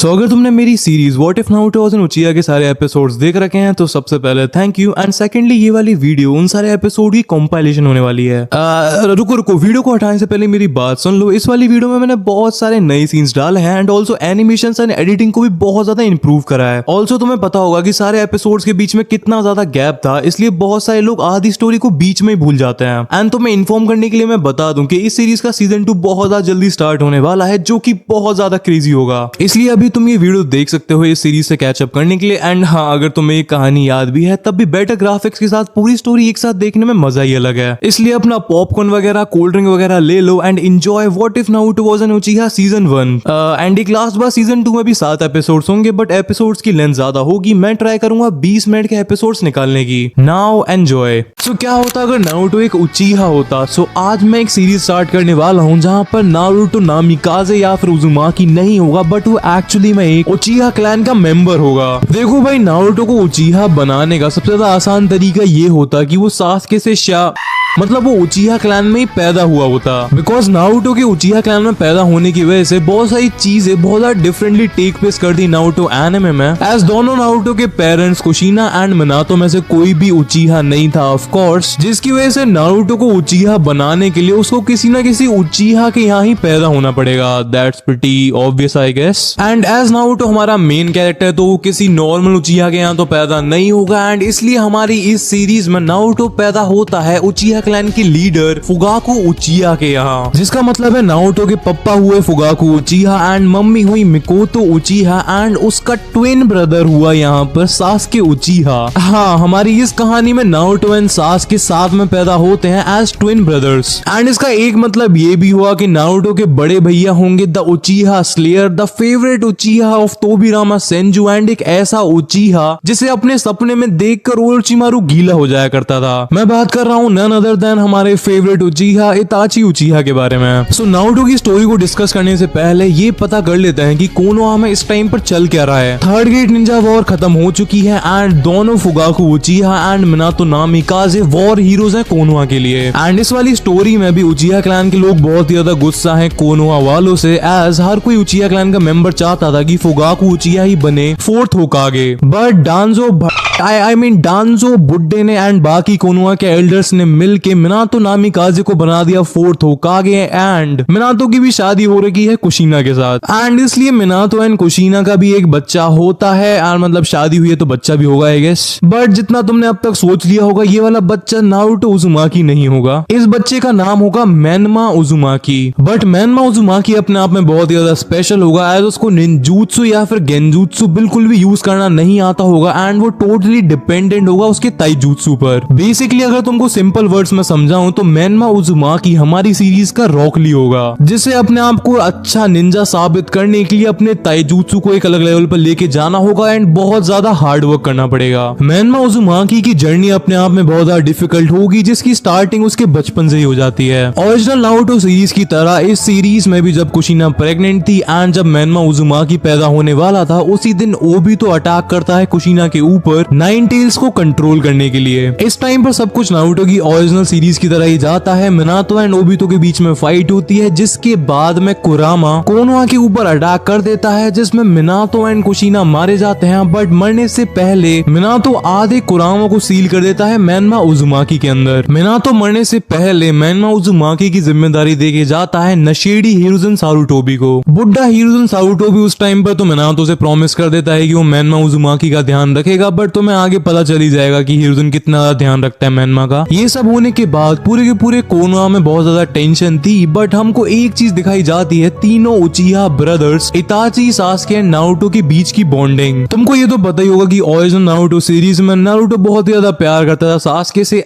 अगर तुमने मेरी series what if Naruto was an उचिहा के सारे एपिसोड्स देख रखे हैं तो सबसे पहले थैंक यू, एंड सेकंडली ये वाली वीडियो उन सारे एपिसोड की कंपाइलेशन होने वाली है। रुको वीडियो को हटाने से पहले मेरी बात सुन लो। इस वाली वीडियो में मैंने बहुत सारे नए सीन्स डाले हैं and also animation and editing को भी बहुत ज्यादा इंप्रूव करा है। ऑल्सो तुम्हें पता होगा कि सारे एपिसोड्स के बीच में कितना ज्यादा गैप था, इसलिए बहुत सारे लोग आधी स्टोरी को बीच में ही भूल जाते हैं। एंड तुम्हें इन्फॉर्म करने के लिए मैं बता दूं कि इस सीरीज का सीजन 2 बहुत ज्यादा जल्दी स्टार्ट होने वाला है, जो कि बहुत ज्यादा क्रेजी होगा। इसलिए अभी तुम ये वीडियो देख सकते हो इस सीरीज से कैचअप करने के लिए। एंड हाँ, अगर तुम्हें ये कहानी याद भी है तब भी बेटर ग्राफिक्स के साथ पूरी स्टोरी एक साथ देखने में मजा ही अलग है। इसलिए अपना पॉपकॉर्न वगैरह, कोल्ड ड्रिंक वगैरह ले लो and enjoy what if Naruto was an Uchiha season 1। And एक लास्ट बार सीजन 2 में भी 7 एपिसोड्स होंगे, बट एपिसोड्स की लेंथ ज्यादा होगी। मैं ट्राई करूंगा 20 मिनट के एपिसोड्स निकालने की। Now enjoy. सो क्या होता अगर नारुतो एक उचिहा होता? सो आज मैं एक सीरीज स्टार्ट करने वाला हूँ जहाँ पर नारुतो नामिकाजे या फिर उजुमाकी नहीं होगा, बट वो एक्चुअली में एक उचिहा क्लैन का मेंबर होगा। देखो भाई, नारुतो को उचिहा बनाने का सबसे ज्यादा आसान तरीका ये होता कि वो सासुके से मतलब वो उचिहा क्लैन में ही पैदा हुआ होता। बिकॉज नारुतो के उचिहा क्लैन में पैदा होने की वजह से बहुत सारी चीजें बहुत ज्यादा डिफरेंटली टेक प्लेस कर दी नारुतो एनिमे में। एज दोनों नारुतो के पेरेंट्स कुशिना एंड मिनातो में से कोई भी उचिहा नहीं था ऑफ कोर्स, जिसकी वजह से नारुतो को उचिहा बनाने के लिए उसको किसी ना किसी उचिहा के यहाँ ही पैदा होना पड़ेगा। That's pretty obvious I guess. And as Naruto हमारा मेन कैरेक्टर है तो वो किसी नॉर्मल उचिहा के यहाँ तो पैदा नहीं होगा, एंड इसलिए हमारी इस सीरीज में नारुतो पैदा होता है उचिहा क्लैन की लीडर फुगाकू उचिहा के यहाँ, जिसका मतलब है नारुतो के पापा हुए फुगाकू उचिहा एंड मम्मी हुई मिकोतो उचिहा एंड उसका ट्विन ब्रदर हुआ यहाँ पर सासुके उचिहा। हाँ, हमारी इस कहानी में नारुतो एंड सासुके साथ में पैदा होते हैं एज ट्विन ब्रदर्स। एंड इसका एक मतलब ये भी हुआ कि नारुतो के बड़े भैया होंगे the Uchiha slayer, the favourite Uchiha of Tobirama Senju, and एक ऐसा उचिहा जिसे अपने सपने में देखकर ओरोचिमारू गीला हो जाया करता था। मैं बात कर रहा हूँ नन अदर देन हमारे फेवरेट उचिहा इताची उचिहा के बारे में। सो नारुतो की स्टोरी को डिस्कस करने से पहले ये पता कर लेते हैं कि कोनोहा में इस टाइम पर चल क्या रहा है। थर्ड ग्रेट निंजा वॉर खत्म हो चुकी है एंड दोनों Fugaku Uchiha and Minato Namikaze war heroes हैं कोनोहा के लिए। एंड इस वाली स्टोरी में भी उचिहा क्लैन के लोग बहुत ही ज्यादा गुस्सा हैं कोनोहा वालों से, एज हर कोई उचिहा क्लैन का मेंबर चाहता था कि फुगाकू उचिहा ही बने 4th होकागे। बट डांजो बुड्ढे ने एंड बाकी कोनोहा के एल्डर्स ने मिलके मिनातो नामिकाजे को बना दिया 4th होकागे, एंड मिनातो की भी शादी हो रही है कुशिना के साथ। एंड इसलिए मिनातो एंड कुशिना का भी एक बच्चा होता है, और मतलब शादी हुई है तो बच्चा भी होगा आई गेस। बट जितना तुमने अब तक सोच लिया होगा, ये वाला बच्चा नारुतो उजुमाकी नहीं होगा। इस बच्चे का नाम होगा मेनमा उजुमाकी। बट मेनमा उजुमाकी अपने आप में बहुत ही ज्यादा स्पेशल होगा, एज उसको निंजुत्सु या फिर गेंजुत्सु बिल्कुल भी यूज करना नहीं आता होगा, एंड वो टोटली डिपेंडेंट होगा उसके ताइजुत्सु पर। बेसिकली अगर तुमको सिंपल वर्ड्स में समझाऊं तो मेनमा उजुमाकी हमारी सीरीज का रॉक ली होगा, जिसे अपने आप को अच्छा निंजा साबित करने के लिए अपने ताइजुत्सु को एक अलग लेवल पर लेके जाना होगा एंड बहुत ज्यादा हार्ड वर्क करना पड़ेगा। मेनमा उजुमाकी की जर्नी अपने आप में बहुत ज्यादा डिफिकल्ट होगी, जिसकी स्टार्टिंग उसके बचपन से ही हो जाती है। ओरिजिनल नारुतो सीरीज की तरह इस सीरीज में भी जब कुशिना प्रेग्नेंट थी एंड जब मेनमा उजुमाकी पैदा होने वाला था, उसी दिन ओबितो अटैक करता है कुशिना के ऊपर 9 टेल्स को कंट्रोल करने के लिए। इस टाइम पर सब कुछ नारुतो की ओरिजिनल सीरीज की तरह ही जाता है। मिनातो एंड ओबितो के बीच में फाइट होती है, जिसके बाद में कुरामा कोनोहा के ऊपर अटैक कर देता है, जिसमें मिनातो एंड कुशिना मारे जाते हैं। बट मरने से पहले मिनातो आधे कुरामा को सील कर देता है मेनमा उजुमाकी के अंदर। मिनातो मरने से पहले मेनमा उजुमाकी की जिम्मेदारी देके जाता है नशेड़ी हिरुजन सारुटोबी को। बुड्ढा हिरुजन सारुटोबी उस टाइम पर तो मिनातो से प्रॉमिस कर देता है कि वो मेनमा उजुमाकी का ध्यान रखेगा, बट तुम्हें आगे पता चल ही जाएगा कि हिरुजन कितना ध्यान रखता है मेनमा का। ये सब होने के बाद पूरे के पूरे कोनोहा में बहुत ज्यादा टेंशन थी, बट हमको एक चीज दिखाई जाती है, तीनों उचिहा ब्रदर्स इताची, सासुके एंड नारुतो के बीच की बॉन्डिंग। तुमको ये तो पता ही होगा कि ओरिजिनल नारुतो सीरीज में नारुतो बहुत ही ज्यादा प्यार करता था सासुके से।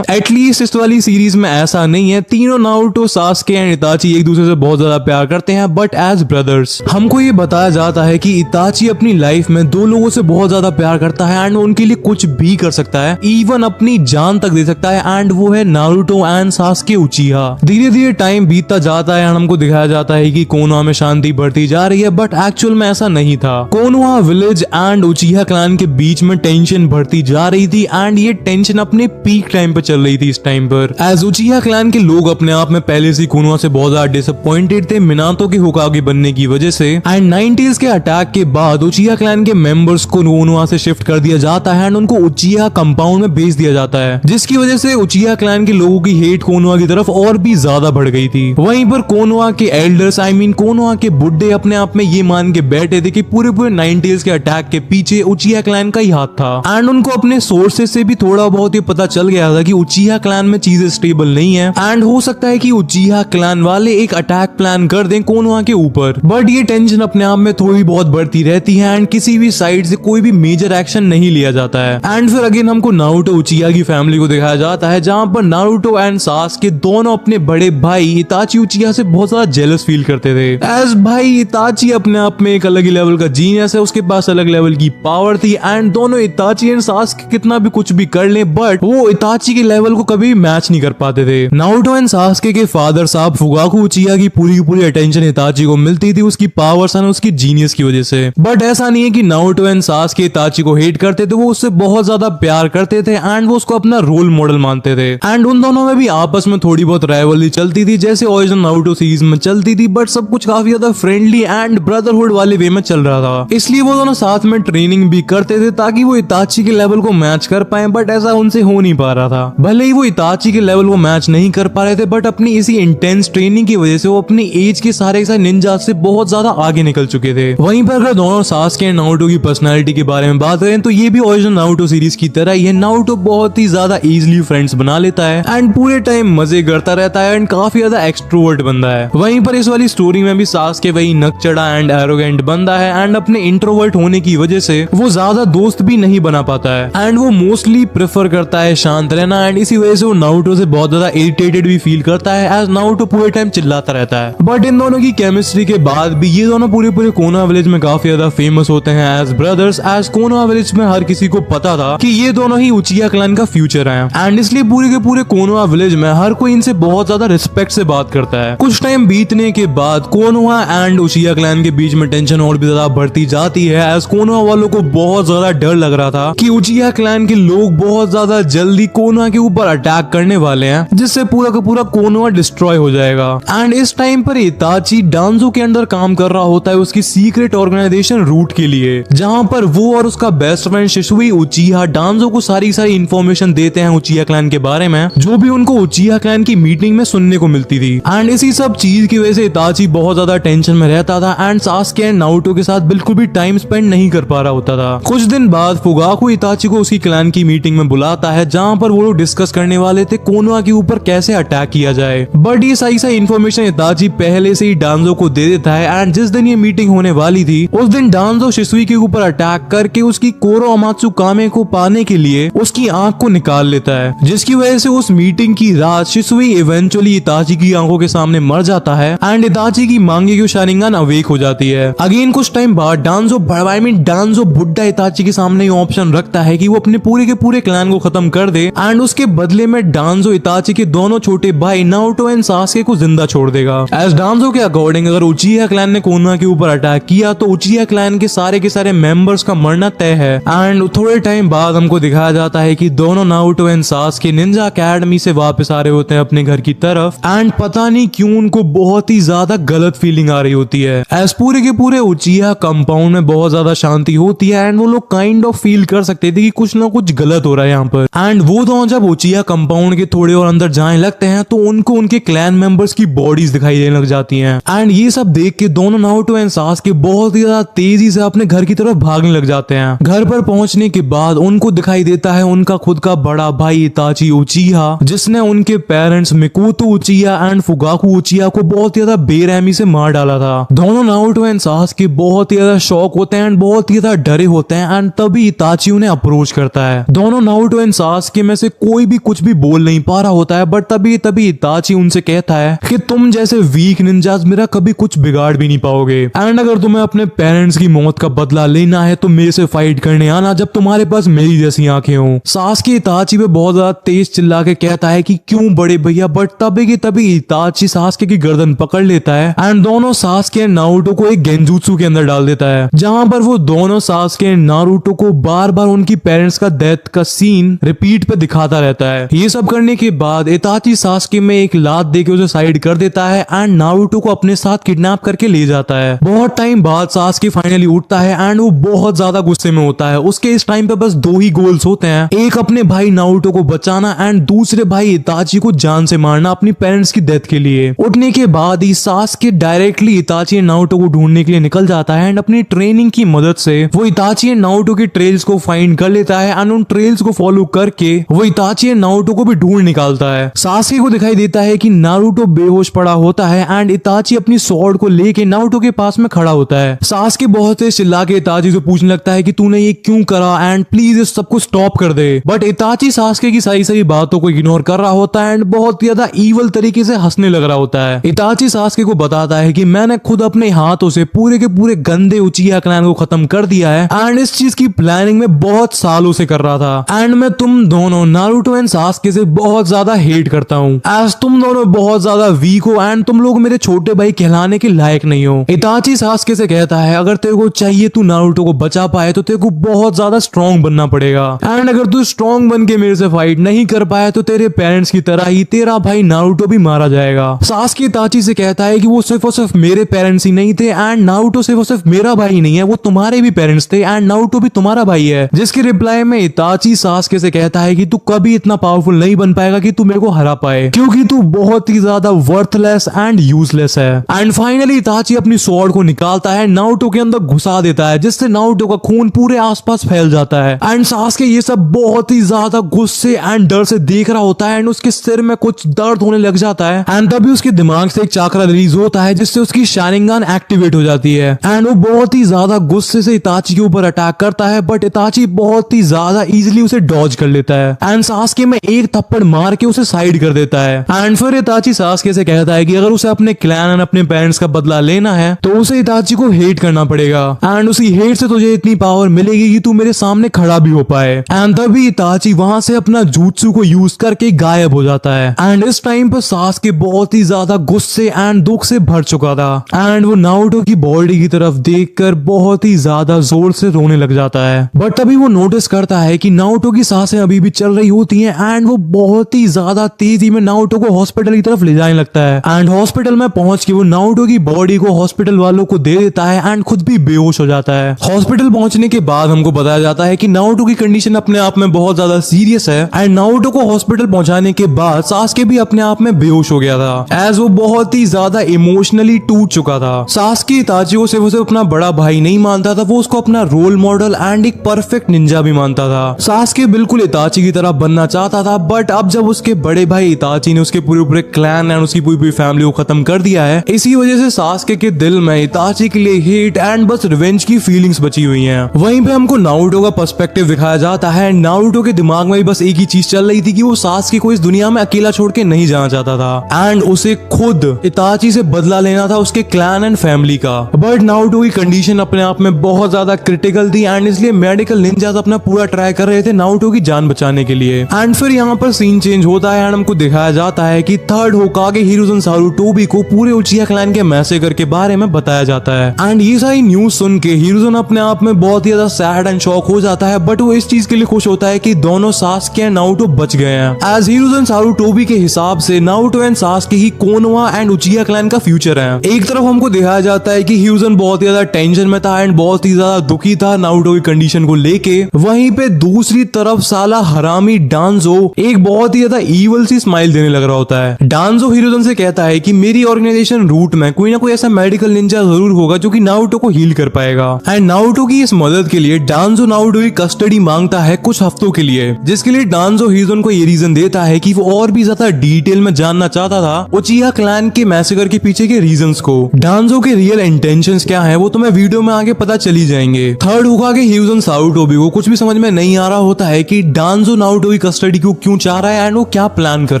एटलीस्ट इस वाली सीरीज में ऐसा नहीं है। तीनों नारुतो, सासुके एंड इताची एक दूसरे से बहुत ज्यादा प्यार करते हैं, बट एज ब्रदर्स। हमको ये बताया जाता है कि इताची अपनी लाइफ में 2 लोगों से बहुत ज्यादा प्यार करता है एंड उनके लिए कुछ भी कर सकता है, इवन अपनी जान तक दे सकता है। एंड वो है नारुतो एंड सास्के उचिहा। धीरे धीरे टाइम बीतता जाता है एंड हमको दिखाया जाता है कि कोनोहा में शांति बढ़ती जा रही है, बट एक्चुअल में ऐसा नहीं था। कोनोहा विलेज एंड उचिहा क्लैन के बीच में टेंशन बढ़ती जा रही थी एंड ये टेंशन अपने पीक टाइम पे चल रही थी इस टाइम पर। एज उचिहा क्लैन के लोग अपने आप में पहले से कोनोहा से बहुत ज्यादा डिसअपॉइंटेड थे मिनातो के होकागे बनने की वजह से। एंड 90s के अटैक के बाद उचिहा क्लैन के मेंबर्स को कोनोहा से शिफ्ट कर दिया जाता है एंड उनको उचिहा कंपाउंड में भेज दिया जाता है, जिसकी वजह से उचिहा क्लैन के लोगों की हेट कोनोहा की तरफ और भी ज्यादा बढ़ गई थी। वहीं पर कोनोहा के एल्डर्स कोनोहा के बुड्ढे अपने आप में ये मान के बैठे थे कि पूरे 90s के अटैक के पीछे उचिहा क्लैन का ही हाथ था। एंड उनको अपने सोर्सेस से भी थोड़ा बहुत ये पता चल गया था कि उचिहा क्लैन में चीजें स्टेबल नहीं है एंड हो सकता है कि उचिहा क्लैन वाले एक अटैक प्लान कर दें कोनोहा के ऊपर। बट ये टेंशन अपने आप में थोड़ी बहुत बढ़ती रहती है एंड किसी भी साइड से कोई भी मेजर एक्शन नहीं लिया जाता है। एंड फिर अगेन हमको नारुतो उचिहा की फैमिली को दिखाया जाता है, जहां पर नारुतो एंड सास्के दोनों अपने बड़े भाई इताची उचिहा से बहुत ज्यादा जेलस फील करते थे। एज भाई इताची अपने आप में एक अलग ही लेवल का जीनियस है, उसके पास अलग लेवल की पावर थी एंड दोनों इताची एंड सास्के कितना भी कुछ भी कर ले बट वो इताची के लेवल को कभी मैच नहीं कर पाते थे। नारुतो एंड सास्के के फादर साहब फुगाकू उचिहा की पूरी अटेंशन इताची को मिलती थी उसकी पावर्स एंड उसकी जीनियस की वजह से। बट ऐसा नहीं है कि नारुतो एंड सास्के इताची को हेट करते थे, वो उससे बहुत ज्यादा प्यार करते थे एंड वो उसको अपना रोल मॉडल मानते थे। एंड उन दोनों में भी आपस में थोड़ी बहुत राइवलरी चलती थी जैसे ओरिजिनल नारुतो सीरीज में चलती थी, बट सब कुछ काफी ज्यादा फ्रेंडली एंड ब्रदरहुड वाले वे में चल रहा था। इसलिए वो दोनों साथ में ट्रेनिंग भी करते थे ताकि वो इताची के लेवल को मैच कर पाए, बट ऐसा उनसे हो नहीं पा रहा था। भले ही वो इताची के लेवल को मैच नहीं कर पा रहे थे बट अपनी इसी इंटेंस ट्रेनिंग की वजह से वो अपनी एज के सारे निंजा से बहुत ज्यादा आगे निकल चुके थे। वहीं पर अगर दोनों सास्के एंड नारुतो की पर्सनालिटी के बारे में बात करें तो ये भी ओरिजिनल नारुतो सीरीज की तरह ही है। नारुतो बहुत ही ज्यादा इजीली फ्रेंड्स बना लेता है एंड पूरे टाइम मजे करता रहता है एंड काफी ज्यादा एक्सट्रोवर्ट बंदा है। वहीं पर इस वाली स्टोरी में भी सास्के वही नकचड़ा एंड एरोगेंट बंदा है एंड अपने इंट्रोवर्ट होने की वजह से वो ज्यादा दोस्त भी नहीं बना पाता है एंड वो मोस्टली प्रेफर करता है शांत रहना एंड इसी वजह से वो नारुतो से बहुत ज्यादा इरिटेटेड भी फील करता है एज नारुतो पूरे टाइम चिल्लाता रहता है। बट इन दोनों की केमिस्ट्री के बाद भी ये दोनों पूरे कोनोहा विलेज में काफी ज्यादा फेमस होते हैं as brothers. As Konoha village में हर किसी को पता था कि ये दोनों ही उचिहा क्लैन का फ्यूचर है एंड इसलिए पूरे कोनोहा विलेज में हर कोई इनसे बहुत ज्यादा रिस्पेक्ट से बात करता है। कुछ टाइम बीतने के बाद कोनोहा एंड उचिहा क्लैन के बीच में टेंशन और भी ज्यादा बढ़ती जाती है एज कोनोहा वालों को बहुत ज्यादा डर लग रहा था कि उचिहा क्लैन के लोग बहुत ज्यादा जल्दी कोनोहा के ऊपर अटैक करने वाले हैं जिससे पूरा का पूरा कोनोहा डिस्ट्रॉय हो जाएगा। एंड इस टाइम पर इताची डांजो के अंदर काम कर रहा होता है उसकी सीक्रेट ऑर्गेनाइजेशन रूट के लिए, जहां पर वो और उसका बेस्ट फ्रेंड शिसुई उचिहा डांजो को सारी इंफॉर्मेशन देते हैं उचिहा क्लैन के बारे में, जो भी उनको उचिहा क्लैन की मीटिंग में सुनने को मिलती थी। एंड इसी सब चीज की वजह से इताची बहुत ज्यादा टेंशन में रहता था एंड सास्के एंड नारुतो के साथ बिल्कुल भी टाइम स्पेंड नहीं कर पा रहा होता था। कुछ दिन बाद फुगाकू इताची को उसकी क्लैन की मीटिंग में बुलाता है जहां पर वो लोग डिस्कस करने वाले थे कोनोहा के ऊपर कैसे अटैक किया जाए। बट ये सही इन्फॉर्मेशन इताची पहले से ही डांजो को दे देता है एंड जिस दिन ये मीटिंग होने वाली थी उस दिन डांजो शिसुई के ऊपर अटैक करके उसकी कोरो अमात्सु कामे को पाने के लिए उसकी आंख को निकाल लेता है, जिसकी वजह से उस मीटिंग की रात शिसुई इवेंचुअली इताची की आंखों के सामने मर जाता है एंड इताची की मांगे की शारिंगन अवेक हो जाती है। अगेन कुछ टाइम बाद डांजो बुड्ढा इताची के सामने ऑप्शन रखता है कि वो अपने पूरे के पूरे क्लैन को खत्म कर दे एंड उसके बदले में डांजो इताची के दोनों छोटे भाई नारुतो एंड सास्के को जिंदा छोड़ देगा। एज डांजो के अकॉर्डिंग अगर उचिहा क्लैन ने कोनोहा के ऊपर अटैक किया तो उचिहा क्लैन के सारे मेंबर्स का मरना तय है। एंड थोड़े टाइम बाद हमको दिखाया जाता है कि दोनों Naruto and Sasuke Ninja academy से वापस आ रहे होते हैं अपने घर की तरफ एंड पता नहीं क्यों उनको बहुत ही ज्यादा गलत फीलिंग आ रही होती है। एज पूरे के पूरे उचिहा कंपाउंड में बहुत ज्यादा शांति होती है एंड वो लोग काइंड ऑफ फील कर सकते थे कि कुछ ना कुछ गलत हो रहा है यहाँ पर। एंड वो दोनों जब उचिहा कंपाउंड के थोड़े और अंदर जाने लगते हैं तो उनको उनके क्लैन मेंबर्स की बॉडीज दिखाई देने लग जाती हैं एंड ये सब देख के दोनों नारुतो एंड सास्के बहुत ही ज्यादा तेजी से अपने घर की तरफ भागने लग जाते हैं। घर पर पहुंचने के बाद उनको दिखाई देता है उनका खुद का बड़ा भाई इताची उचिहा, जिसने उनके parents Mikoto Uchiha and Fugaku Uchiha को बहुत ही ज्यादा बेरहमी से मार डाला था। दोनों नारुतो एंड सास्के बहुत ही ज्यादा शॉक होते हैं एंड बहुत ही ज्यादा डरे होते हैं एंड तभी इताची उन्हें अप्रोच करता है। दोनों नारुतो एंड सास्के में से कोई भी कुछ भी बोल नहीं पा रहा होता है बट तभी इताची उनसे कहता है कि तुम जैसे वीक निंजास मेरा कभी कुछ बिगाड़ भी नहीं पाओगे एंड अगर तुम्हें अपने पेरेंट्स की मौत का बदला लेना है तो मेरे से फाइट करने आना जब तुम्हारे पास मेरी जैसी आंखें हो। सास्के इताची पे बहुत ज्यादा तेज चिल्ला के कहता है कि क्यों बड़े भैया, बट तभी की तभी इताची सास्के की गर्दन पकड़ लेता है एंड दोनों सास्के एंड नारुतो को एक गेंजुत्सु के अंदर डाल देता है, जहां पर वो दोनों सास्के एंड नारुतो को बार बार उनकी पेरेंट्स का डेथ का सीन रिपीट पे दिखाता रहता है। ये सब करने के बाद इताची सास्के में एक लात देके उसे साइड कर देता है एंड नारुतो को अपने साथ किडनैप करके ले जाता है। बहुत टाइम बाद सास्के फाइनली उठता है एंड वो बहुत ज्यादा गुस्से में होता है। उसके इस टाइम पे बस दो ही गोल्स होते हैं, एक अपने भाई नारुतो को बचाना एंड दूसरे भाई इताची को जान से मारना अपनी पेरेंट्स की डेथ के लिए। उठने के बाद ही Sasuke directly Itachi and Naruto को ढूंढने के लिए निकल जाता है एंड अपनी ट्रेनिंग की मदद से वो इताची एंड नारुतो के ट्रेल्स को फाइंड कर लेता है एंड उन ट्रेल्स को फॉलो करके वो इताची एंड नारुतो को भी ढूंढ निकालता है। सास्के को दिखाई देता है कि नारुतो बेहोश पड़ा होता है एंड इताची अपनी स्वॉर्ड को लेके नारुतो के पास में खड़ा होता है। सास्के बहुत तेज चिल्ला के इताची से पूछने लगता है कि तूने ये क्यों करा एंड प्लीज इस सबको स्टॉप कर दे, बट इताची सास्के की सारी बातों को इग्नोर कर रहा होता है एंड बहुत ज्यादा ईवल तरीके से हंसने लग रहा होता है। इताची सास्के को बताता है कि मैंने खुद अपने हाथों से पूरे के पूरे गंदे उचिया क्लैन को खत्म कर दिया है एंड इस चीज की प्लानिंग में बहुत सालों से कर रहा था एंड मैं तुम दोनों नारुतो एंड सास्के से बहुत ज्यादा हेट करता हूँ, एज तुम दोनों बहुत ज्यादा वीक हो एंड तुम लोग मेरे छोटे भाई कहलाने के लायक नहीं हो। इताची सास्के से कहता है अगर तेरे को चाहिए तू नारुतो को बचा पाए तो तेरे को बहुत ज्यादा स्ट्रॉन्ग बनना पड़ेगा एंड अगर तू स्ट्रॉन्ग बन के मेरे से फाइट नहीं कर पाया तो तेरे पेरेंट्स की तरह ही तेरा भाई नारुतो भी मारा जाएगा। सास्के इताची से कहता है कि वो सिर्फ और सिर्फ मेरे पेरेंट्स ही नहीं थे एंड नारुतो सिर्फ और सिर्फ मेरा भाई नहीं है, वो तुम्हारे भी पेरेंट्स थे एंड नारुतो भी तुम्हारा भाई है। जिसके रिप्लाई में इताची सास्के से कहता है कि तू कभी इतना पावरफुल नहीं बन पाएगा कि तू मेरे को हरा पाए, क्योंकि तू बहुत ही ज्यादा वर्थलेस एंड यूजलेस है। एंड फाइनली इताची अपनी स्वॉर्ड को निकालता है, नारुतो के अंदर घुसा देता है, जिससे नारुतो का खून पूरे आसपास फैल जाता है एंड सास्के ये सब बहुत ही ज्यादा गुस्से एंड डर से देख रहा होता है एंड उसके सिर में कुछ दर्द होने लग जाता है एंड तभी उसके दिमाग से एक चाकरा रिलीज होता है जिससे उसकी शारिंगान एक्टिवेट हो जाती है एंड वो बहुत ही ज्यादा गुस्से से इताची के ऊपर अटैक करता है, बट इताची बहुत ही ज्यादा इजीली उसे डॉज कर लेता है एंड सास्के में एक थप्पड़ मार के उसे साइड कर देता है एंड फिर इताची सास्के से कहता है कि अगर उसे अपने क्लैन एंड अपने पेरेंट्स का बदला लेना है तो उसे इताची को हेट करना पड़ेगा एंड उसी हेट से तुझे इतनी पावर मिलेगी कि तू मेरे सामने खड़ा भी हो पाए। एंड तभी इताची वहां से अपना jutsu को यूज करके गायब हो जाता है एंड इस टाइम पर सास्के बहुत ही ज्यादा गुस्से एंड दुख से भर चुका था एंड वो नारुतो की बॉडी की तरफ देखकर बहुत ही ज्यादा जोर से रोने लग जाता है। बट तभी वो नोटिस करता है कि नारुतो की सांसें अभी भी चल रही होती हैं एंड वो बहुत ही ज्यादा तेजी में नारुतो को हॉस्पिटल की तरफ ले जाने लगता है एंड हॉस्पिटल में पहुंच के वो नारुतो की बॉडी को हॉस्पिटल वालों को दे देता है एंड खुद भी बेहोश हो जाता है। हॉस्पिटल पहुंचने के बाद हमको बताया जाता है कि नारुतो की कंडीशन अपने आप में बहुत ज्यादा सीरियस है एंड नारुतो को हॉस्पिटल पहुंचाने के बाद सास्के भी अपने आप में बेहोश हो गया था, एज वो बहुत ही ज्यादा इमोशनली टूट चुका था। सास्के इताची को सिर्फ अपना बड़ा भाई नहीं मानता था, वो उसको अपना रोल मॉडल एंड एक परफेक्ट निंजा भी मानता था। सास्के बिल्कुल इताची की तरह बनना चाहता था, बट अब जब उसके बड़े भाई इताची ने उसके पूरे क्लैन एंड उसकी पूरी फैमिली को खत्म कर दिया है, इसी वजह से सास्के के दिल में इताची के लिए हेट एंड बस रिवेंज की फीलिंग्स बची हुई हैं। वहीं पे हमको नारुतो का पर्सपेक्टिव दिखाया जाता है। नारुतो के दिमाग में भी बस एक ही चीज चल रही थी कि वो सास्के को इस दुनिया में अकेला छोड़ के नहीं जाना चाहता था एंड उसे खुद इताची से बदला लेना था उसके क्लैन एंड फैमिली का। बट नारुतो की कंडीशन अपने आप में बहुत ज्यादा क्रिटिकल थी एंड इसलिए मेडिकल निंजास अपना पूरा ट्राई कर रहे थे नारुतो की जान बचाने के लिए। एंड फिर यहाँ पर सीन चेंज होता है एंड हमको दिखाया जाता है कि थर्ड होकागे हिरुज़न सारुटोबी को पूरे उचिया क्लैन के मैसेकर के बारे में बताया जाता है एंड ये सारी न्यूज सुन के हिरुज़न अपने आप में बहुत ही ज्यादा सैड एंड शॉक हो जाता है, बट वो इस चीज के लिए खुश होता है कि दोनों सास्के एंड नारुतो बच गए हैं। एज हिरुज़न सारुटोबी के हिसाब से Naruto and Sasuke he Konoha and उचिया clan का फ्यूचर है। एक तरफ हमको दिखाया जाता है कि हिरुज़न बहुत ही ज्यादा टेंशन में था एंड बहुत ही ज्यादा दुखी था नारुतो की कंडीशन को लेके, वहीं पे दूसरी तरफ साला हरामी डांजो एक बहुत ही ज्यादा ईवल सी स्माइल देने लग रहा होता है। डांजो हिरुज़न से कहता है कि मेरी ऑर्गेनाइजेशन रूट में कोई ना कोई ऐसा मेडिकल निंजा जरूर होगा जो कि नारुतो को हील कर पाएगा एंड नारुतो की इस मदद के लिए डांजो नारुतो की कस्टडी मांगता है कुछ हफ्तों के लिए, जिसके लिए डांजो हिरुज़न को ये रीजन देता है कि वो और भी ज्यादा डिटेल में जानना चाहता था उचिया क्लैन के मैसेकर के पीछे के रीजंस को। डांजो के रियल इंटेंशंस क्या है वो तुम्हें वीडियो में आगे पता चली जाएंगे। थर्ड होकागे हिरुज़न सारुटोबी को कुछ भी समझ में नहीं आ रहा होता है कि डांजो नारुतो की कस्टडी को क्यों चाह रहा है एंड वो क्या प्लान कर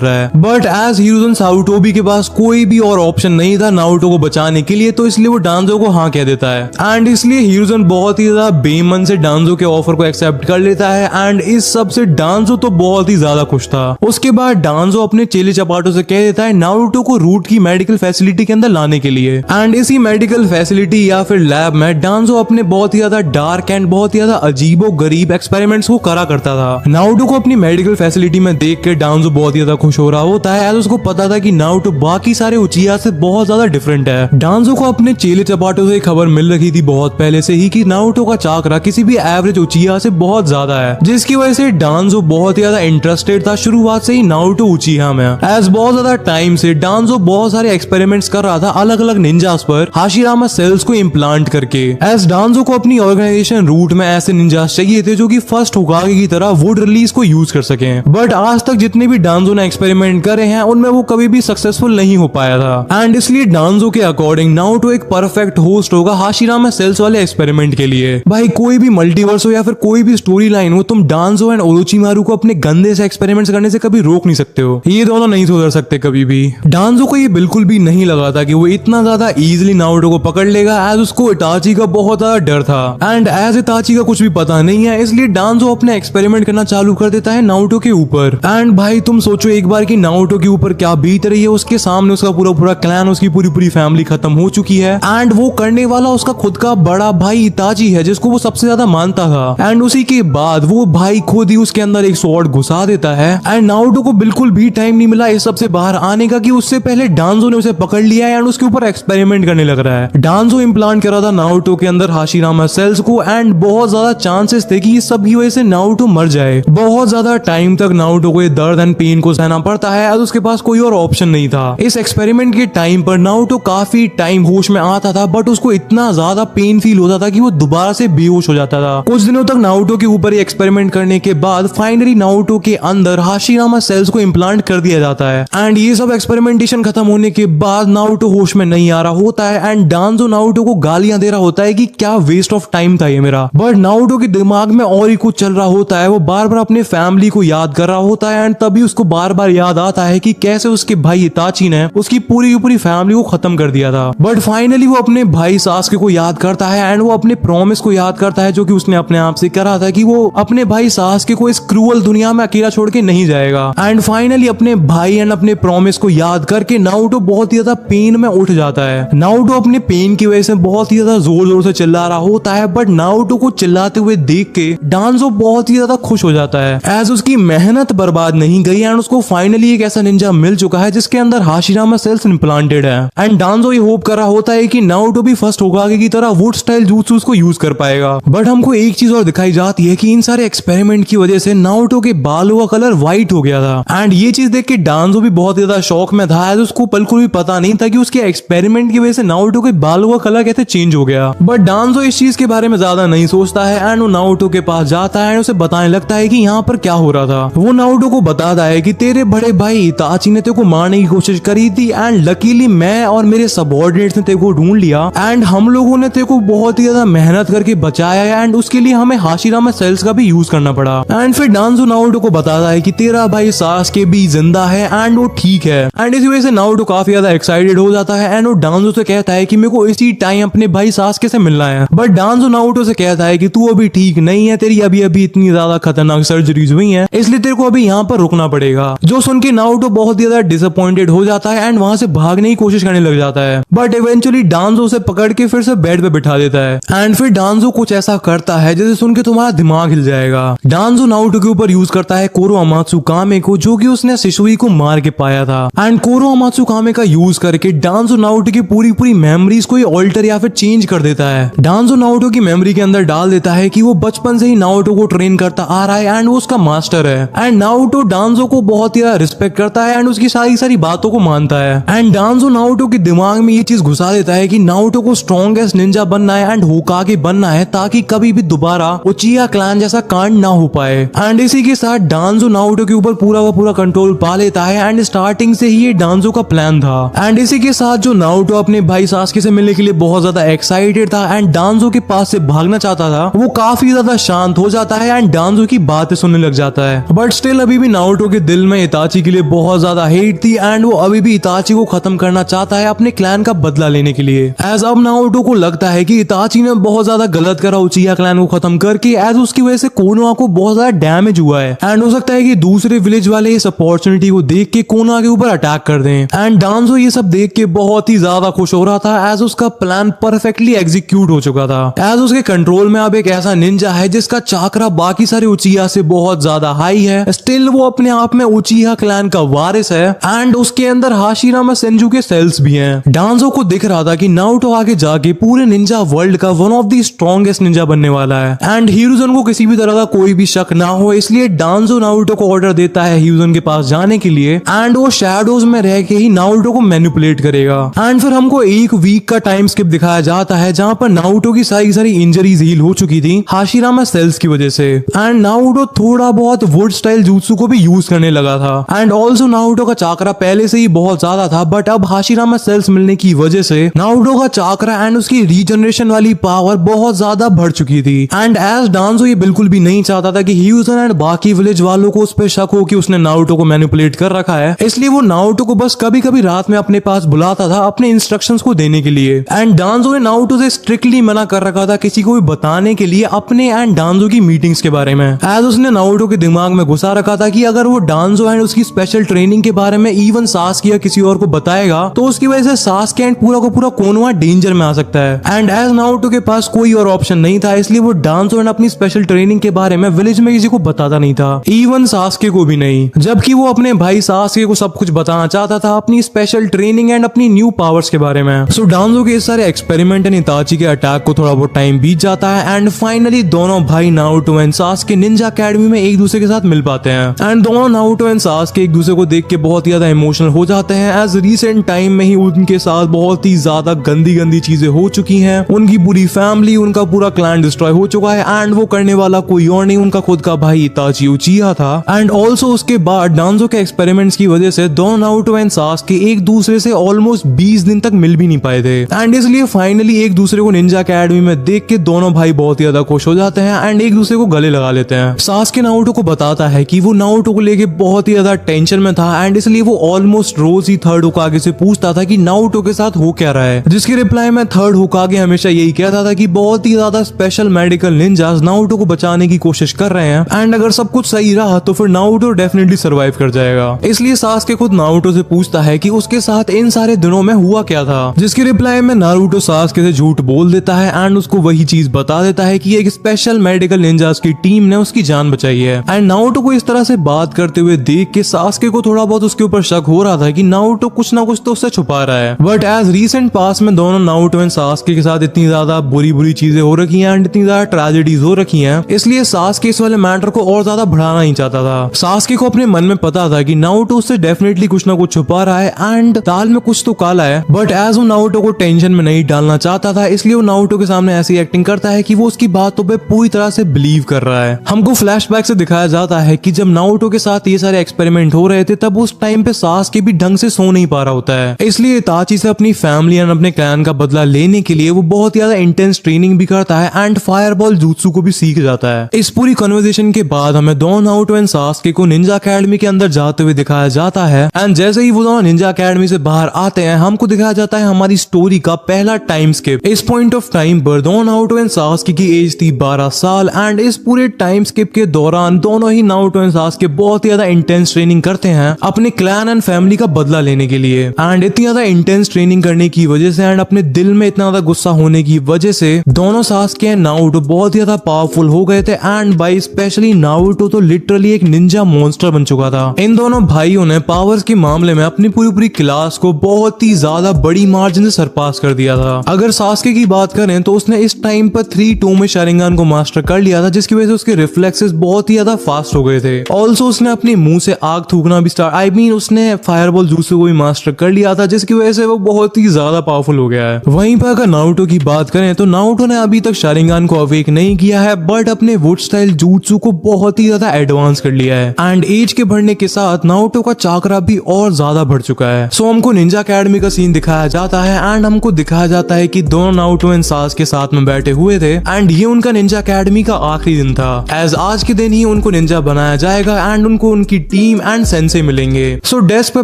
रहा है, बट एज हिरुज़न सारुटोबी के पास कोई भी और ऑप्शन नहीं था नारुतो को बचाने के लिए, तो इसलिए वो डांजो को हाँ कह देता है एंड इसलिए हिरुज़न बहुत ही ज्यादा बेमन से डांजो के ऑफर को एक्सेप्ट कर लेता है एंड इस सब से डांजो तो बहुत बहुत ही ज्यादा खुश था। उसके बाद डांजो अपने चेले चपाटों से कह देता है नारुतो को रूट की मेडिकल फैसिलिटी के अंदर लाने के लिए। एंड इसी मेडिकल फैसिलिटी या फिर लैब में डांजो अपने बहुत ही ज्यादा डार्क एंड बहुत ही ज्यादा अजीबो गरीब एक्सपेरिमेंट्स को करा करता था। नारुतो को अपनी मेडिकल फैसिलिटी में देख के डांजो बहुत ही ज्यादा खुश हो रहा होता है, एज उसको पता था कि नारुतो बाकी सारे उचिया से बहुत ज्यादा डिफरेंट है। डांजो को अपने चेले चपाटों से खबर मिल रही थी बहुत पहले से ही कि नारुतो का चाकरा किसी भी एवरेज उचिया से बहुत ज्यादा है, जिसकी वजह से डांजो बहुत ही ज्यादा इंटरेस्टेड था शुरुआत से ही नारुतो उचिया में। एज बहुत ज्यादा टाइम से डांजो बहुत सारे एक्सपेरिमेंट्स कर रहा था अलग अलग निंजास पर हाशिरामा सेल्स को इम्प्लांट करके। एज डांजो को अपनी ऑर्गेनाइजेशन रूट में ऐसे निंजास चाहिए थे जो कि फर्स्ट होकागे की तरह वुड रिलीज को यूज कर सके, बट आज तक जितने भी डांजो ने एक्सपेरिमेंट करे हैं उनमें वो कभी भी सक्सेसफुल नहीं हो पाया था। एंड इसलिए डांजो के अकॉर्डिंग नारुतो एक परफेक्ट होस्ट होगा हाशिरामा सेल्स वाले एक्सपेरिमेंट के लिए। भाई कोई भी मल्टीवर्स हो या फिर कोई भी स्टोरी लाइन हो, तुम डांजो एंड ओरोचिमारू को अपने गंदे से एक्सपेरिमेंट्स करने से कभी रोक नहीं सकते हो। ये दोनों नहीं सुधर सकते कभी भी। डांजो को ये बिल्कुल भी नहीं लगा था कि वो इतना ज्यादा इजीली नारुतो को पकड़ लेगा, एज उसको इटाची का बहुत ज्यादा डर था। एंड एज इटाची का कुछ भी पता नहीं है, इसलिए डांजो अपने एक्सपेरिमेंट करना चालू कर देता है नारुतो के ऊपर। एंड भाई तुम सोचो एक बार कि नारुतो के ऊपर क्या बीत रही है। उसके सामने उसका पूरा पूरा क्लैन, उसकी पूरी पूरी फैमिली खत्म हो चुकी है, एंड वो करने वाला उसका खुद का बड़ा भाई इताची है जिसको वो सबसे ज्यादा मानता था। एंड उसी के बाद वो भाई खुद ही उसके अंदर एक स्वॉर्ड घुसा देता है। एंड नारुतो को बिल्कुल भी टाइम नहीं मिला इस सबसे बाहर आने का कि उससे पहले डांजो ने उसे पकड़ लिया है एंड उसके ऊपर एक्सपेरिमेंट करने लग रहा है। डांजो इम्प्लांट कर रहा था नारुतो के अंदर हाशिरामा सेल्स को, एंड बहुत ज्यादा चांसेस थे कि इस सब की वजह से नारुतो मर जाए। बहुत ज्यादा टाइम तक नारुतो को ये दर्द एंड पेन को सहना पड़ता है, और उसके पास कोई और ऑप्शन नहीं था। इस एक्सपेरिमेंट के टाइम पर नारुतो काफी टाइम होश में आता था, बट उसको इतना ज्यादा पेन फील होता था कि वो दोबारा से बेहोश हो जाता था। कुछ दिनों तक नारुतो के ऊपर एक्सपेरिमेंट करने के बाद फाइनली नारुतो के अंदर हाशिरामा सेल्स को इम्प्लांट कर दिया जाता है। एंड ये सब एक्सपेरिमेंटेशन खत्म होने के बाद नारुतो होश में नहीं आ रहा होता है, एंड डांजो नारुतो को गालियां दे रहा होता है कि क्या वेस्ट ऑफ टाइम था ये मेरा। बट नारुतो के दिमाग में और ही कुछ चल रहा होता है। वो बार बार अपने फैमिली को याद कर रहा होता है, एंड तभी उसको बार बार याद आता है कि कैसे उसके भाई इताची ने उसकी पूरी की पूरी फैमिली को खत्म कर दिया था। बट फाइनली वो अपने भाई सास्के को याद करता है, एंड वो अपने प्रॉमिस को याद करता है जो कि उसने अपने आप से करा था कि वो अपने भाई सास्के को इस क्रूअल दुनिया में अकेला छोड़ के नहीं जाएगा। एंड फाइनली अपने भाई एंड अपने प्रॉमिस को याद करके नारुतो बहुत ही ज्यादा पेन में उठ जाता है। नारुतो अपने पेन की वजह से बहुत ही ज्यादा जोर जोर से चिल्ला रहा होता है, बट नारुतो को चिल्लाते हुए देख के डांजो बहुत ही ज्यादा खुश हो जाता है, एज उसकी मेहनत बर्बाद नहीं गई एंड उसको फाइनली एक ऐसा निंजा मिल चुका है जिसके अंदर हाशिरामा सेल्स इम्प्लांटेड है। एंड डांजो ये होप कर रहा होता है कि नारुतो भी फर्स्ट होकागे की तरह वुड स्टाइल jutsus को यूज कर पाएगा। बट हमको एक चीज और दिखाई जाती है कि इन सारे एक्सपेरिमेंट की वजह से नारुतो के बालों का कलर व्हाइट हो गया था। एंड ये चीज देख के डांजो भी बहुत ज्यादा शौक में था, एज उसको बिल्कुल भी पता नहीं था कि उसके एक्सपेरिमेंट की वजह से नारुतो के बालों का कलर कैसे चेंज हो गया। बट डांजो इस चीज के बारे में ज्यादा नहीं सोचता है, एंड वो नारुतो के पास जाता है, उसे बताने लगता है कि यहाँ पर क्या हो रहा था। वो नारुतो को बताता है कि तेरे बड़े भाई इताची ने तेरे को मारने की कोशिश करी थी, एंड लकीली मैं और मेरे सबऑर्डिनेट्स ने तेरे को ढूंढ लिया, एंड हम लोगों ने तेरे को बहुत ही ज्यादा मेहनत करके बचाया है, एंड उसके लिए हमें हाशिरामा सेल्स का भी यूज करना पड़ा। एंड फिर डांजो नारुतो को बताता है कि तेरा भाई सास्के भी जिंदा है एंड वो ठीक है। एंड इसी वजह से नारुतो काफी ज्यादा एक्साइटेड हो जाता है, एंड वो डांजो से कहता है कि मेरे को इसी टाइम अपने भाई सास्के से मिलना है। बट डांजो नारुतो से कहता है कि तू अभी ठीक नहीं है, तेरी अभी अभी इतनी ज्यादा खतरनाक सर्जरीज हुई हैं, इसलिए तेरे को अभी यहाँ पर रुकना पड़ेगा। जो सुन के नारुतो बहुत ज्यादा डिसअपॉइंटेड हो जाता है एंड वहां से भागने की कोशिश करने लग जाता है। बट इवेंचुअली डांजो उसे पकड़ के फिर से बेड पे बिठा देता है, एंड फिर डांजो कुछ ऐसा करता है जिसे सुन के तुम्हारा दिमाग हिल जाएगा। डांजो नारुतो के ऊपर यूज करता है कोरो अमात्सु कामे को, जो कि उसने शिशुई को मार के पाया था। एंड कोरो अमात्सु कामे का यूज करके डांजो नारुतो की पूरी पूरी मेमोरीज को ऑल्टर या फिर चेंज कर देता है। डांजो नारुतो की मेमोरी के अंदर डाल देता है कि वो बचपन से ही नारुतो को ट्रेन करता आ रहा है एंड वो उसका मास्टर है। एंड नारुतो डांजो को बहुत ही रिस्पेक्ट करता है एंड उसकी सारी सारी बातों को मानता है। एंड डांजो नारुतो के दिमाग में ये चीज घुसा देता है कि नारुतो को स्ट्रॉन्गेस्ट निंजा बनना है एंड होकागे बनना है, ताकि कभी भी दोबारा उचिया क्लैन जैसा कांड ना हो पाए। एंड इसी के साथ डांजो नारुतो के ऊपर पूरा का पूरा कंट्रोल पा लेता है, एंड स्टार्टिंग से ही ये डांजो का प्लान था। एंड इसी के साथ जो नारुतो अपने भाई सास्के से मिलने के लिए बहुत ज्यादा एक्साइटेड था एंड डांजो के पास से भागना चाहता था, वो काफी ज्यादा शांत हो जाता है एंड डांजो की बातें सुनने लग जाता है। बट स्टिल अभी भी नारुतो के दिल में इताची के लिए बहुत ज्यादा हेट थी, एंड वो अभी भी इताची को खत्म करना चाहता है अपने क्लैन का बदला लेने के लिए। एज अब नारुतो को लगता है कि इताची ने बहुत ज्यादा गलत करा उचिया क्लैन को खत्म करके, एज उसकी वजह से कोनोहा को बहुत ज्यादा डैमेज हुआ है। एंड एंड हो सकता है कि दूसरे विलेज वाले इस अपॉर्चुनिटी को देख के कोना के ऊपर अटैक कर दें। एंड डांजो ये सब देख के बहुत ही ज्यादा खुश हो रहा था एज उसका प्लान परफेक्टली एग्जीक्यूट हो चुका था। एज उसके कंट्रोल में अब एक ऐसा निंजा है जिसका चाकरा बाकी सारे उचिया से बहुत ज्यादा हाई है। स्टिल वो अपने आप में उचिया क्लैन का वारिस है एंड उसके अंदर हाशिरामा सेंजू के सेल्स भी हैं। डांजो को दिख रहा था कि नारुतो आगे जाके पूरे निंजा वर्ल्ड का one of the strongest Ninja बनने वाला है एंड हिरुजन को किसी भी तरह का कोई भी शक ना हो, इसलिए डांजो नारुतो को ऑर्डर देता है हिरुजन के पास जाने के लिए एंड वो शैडोज में रह के ही नारुतो को मैनिपुलेट करेगा। एंड फिर हमको एक वीक का टाइम स्किप दिखाया जाता है जहां पर नारुतो की सारी इंजरीज हील हो चुकी थी हाशिरामा सेल्स की वजह से एंड नारुतो थोड़ा बहुत वुड स्टाइल jutsu को भी यूज करने लगा था। एंड ऑल्सो नारुतो का चाकरा पहले से ही बहुत ज्यादा था बट अब हाशिरामा सेल्स मिलने की वजह से नारुतो का चाकरा एंड उसकी रीजनरेशन वाली पावर बहुत ज्यादा बढ़ चुकी थी। एंड एज डांजो ये बिल्कुल भी नहीं चाहता था कि हिरुजन एंड बाकी विलेज वालों को उस पर शक हो कि उसने नारुतो को मैनिपुलेट कर रखा है, इसलिए वो नारुतो को बस कभी कभी रात में अपने पास बुलाता था अपने इंस्ट्रक्शंस को देने के लिए। एंड डांजो ने नारुतो से स्ट्रिक्टली मना कर रखा था किसी को भी बताने के लिए अपने एंड डांजो की मीटिंग्स के बारे में, एज उसने नारुतो के दिमाग में घुसा रखा था कि अगर वो डांजो एंड उसकी स्पेशल ट्रेनिंग के बारे में इवन सास्के या किसी और को बताएगा तो उसकी वजह से सास्के एंड पूरा का पूरा कोनोहा डेंजर में आ सकता है। एंड एज नारुतो के पास कोई और ऑप्शन नहीं था, इसलिए वो डांजो एंड अपनी स्पेशल ट्रेनिंग के बारे में विलेज में किसी को बताता नहीं था, इवन सास्के को भी नहीं, जबकि वो अपने भाई सास्के को सब कुछ बताना चाहता था अपनी स्पेशल ट्रेनिंग एंड अपनी न्यू पावर्स के बारे में। सो डांजो के इस सारे एक्सपेरिमेंट एंड इताची के अटैक को थोड़ा बहुत टाइम बीत जाता है एंड फाइनली दोनों भाई Naruto and Sasuke Ninja academy में एक दूसरे के साथ मिल पाते हैं एंड दोनों नारुतो एंड सास्के एक दूसरे को देख के बहुत ही ज्यादा इमोशनल हो जाते हैं एज रिसेंट टाइम में ही उनके साथ बहुत ही ज्यादा गंदी चीजें हो चुकी हैं। उनकी पूरी फैमिली, उनका पूरा क्लैन डिस्ट्रॉय हो चुका है एंड वो करने वाला कोई और नहीं उनका खुद का भाई इताची उचिहा था। एंड ऑल्सो उसके बाद डांजो के एक्सपेरिमेंट्स की वजह से दोनों नारुतो एंड सास्के एक दूसरे से ऑलमोस्ट 20 दिन तक मिल भी नहीं पाए थे एंड इसलिए फाइनली एक दूसरे को निंजा अकेडमी में देख के दोनों भाई बहुत ही ज्यादा खुश हो जाते हैं एंड एक दूसरे को गले लगा लेते हैं। सास्के नारुतो को बताता है कि वो नारुतो को लेके बहुत ही ज्यादा टेंशन में था एंड इसलिए वो ऑलमोस्ट रोज ही थर्ड होकागे से पूछता था कि नारुतो के साथ हो क्या रहा है, जिसके रिप्लाई में थर्ड होकागे हमेशा यही कहता था कि बहुत ही ज्यादा स्पेशल मेडिकल निंजास नारुतो को बचाने की कोशिश कर रहे हैं एंड अगर सब कुछ सही रहा तो फिर नारुतो डेफिनेटली सर्वाइव कर जाएगा। इसलिए सास्के खुद नारुतो से पूछता है कि उसके साथ इन सारे दिनों में हुआ क्या था, जिसके रिप्लाई में नारुतो सास्के से झूठ बोल देता है एंड उसको वही चीज बता देता है कि एक स्पेशल मेडिकल निंजास की टीम ने उसकी जान बचाई है। एंड नारुतो को इस तरह से बात करते हुए देख के सास्के को थोड़ा बहुत उसके ऊपर शक हो रहा था कि नारुतो कुछ ना कुछ तो उससे छुपा रहा है। बट एज रिसेंट पास में दोनों नारुतो एंड सास्के के साथ इतनी ज्यादा बुरी चीजें हो रखी हैं एंड इतनी ज्यादा ट्रेजेडीज हो रखी हैं, इसलिए सास्के इस वाले मैटर को और ज्यादा बढ़ाना नहीं चाहता था। सास्के को अपने मन में पता था कि नारुतो उससे डेफिनेटली कुछ ना कुछ छुपा रहा है एंड दाल में कुछ तो काला है, बट एज वो नारुतो को टेंशन में नहीं डालना चाहता था इसलिए वो नारुतो के सामने ऐसी एक्टिंग करता है कि वो उसकी बातों पे पूरी तरह से बिलीव कर रहा है। हमको फ्लैशबैक से दिखाया जाता है कि जब नारुतो के साथ ये सारे एक्सपेरिमेंट हो रहे थे तब उस टाइम पे सास्के भी ढंग से सो नहीं पा रहा होता है, इसलिए इताची से अपनी फैमिली एंड अपने क्लैन का बदला लेने के लिए वो बहुत ज्यादा इंटेंस ट्रेनिंग भी करता है एंड फायरबॉल jutsu को भी सीख जाता है। इस पूरी कन्वर्सेशन के बाद हमें दोनों नारुतो एंड सास्के को निंजा अकेडमी के अंदर जाते हुए दिखाया जाता है एंड जैसे ही वो दोनों निंजा अकेडमी से बाहर आते हैं हमको दिखाया जाता है हमारी स्टोरी का पहला टाइम स्किप। इस पॉइंट ऑफ टाइम पर दोनों नारुतो एंड सास्के की एज थी 12 साल एंड इस पूरे टाइम स्किप के दौरान दोनों ही नारुतो एंड सास्के बहुत ही ज्यादा इंटेंस ट्रेनिंग करते हैं अपने क्लैन एंड फैमिली का बदला लेने के लिए एंड इतनी ज्यादा इंटेंस ट्रेनिंग करने की वजह से एंड अपने दिल में इतना ज्यादा गुस्सा होने की वजह से दोनों सास्के एंड नारुतो बहुत ही ज्यादा पावरफुल हो गए थे एंड बाई स्पेशली नारुतो तो लिटरली एक निंजा मॉन्स्टर बन चुका था। इन दोनों भाइयों ने पावर्स के मामले में अपनी पूरी क्लास को बहुत ही ज्यादा बड़ी मार्जिन से सरपास कर दिया था। अगर सास्के की बात करें तो उसने इस टाइम पर 3-2 में शारिंगान को मास्टर कर लिया था, जिसकी वजह से उसके रिफ्लेक्सेस बहुत ही ज्यादा फास्ट हो गए थे। ऑल्सो उसने अपने मुंह से आग थूकना भी उसने फायरबॉल jutsu को भी मास्टर कर लिया था, जिसकी वजह से वो बहुत ही ज्यादा पावरफुल हो गया है। वहीं पर अगर नारुतो की बात करें तो नारुतो ने अभी तक शारिंगान को अवेक नहीं किया है बट अपने वुड स्टाइल jutsu को बहुत ही ज्यादा एडवांस कर लिया है एंड एज के बढ़ने के साथ नारुतो का चाकरा भी और ज्यादा बढ़ चुका है। सो हमको निंजा अकेडमी का सीन दिखाया जाता है एंड हमको दिखाया जाता है कि दोनों नारुतो एंड सास्के साथ में बैठे हुए थे एंड ये उनका निंजा अकेडमी का आखिरी दिन था। एज आज के दिन ही उनको निंजा बनाया जाएगा एंड उनको उनकी टीम एंड सेंसे मिलेंगे। सो डेस्क पे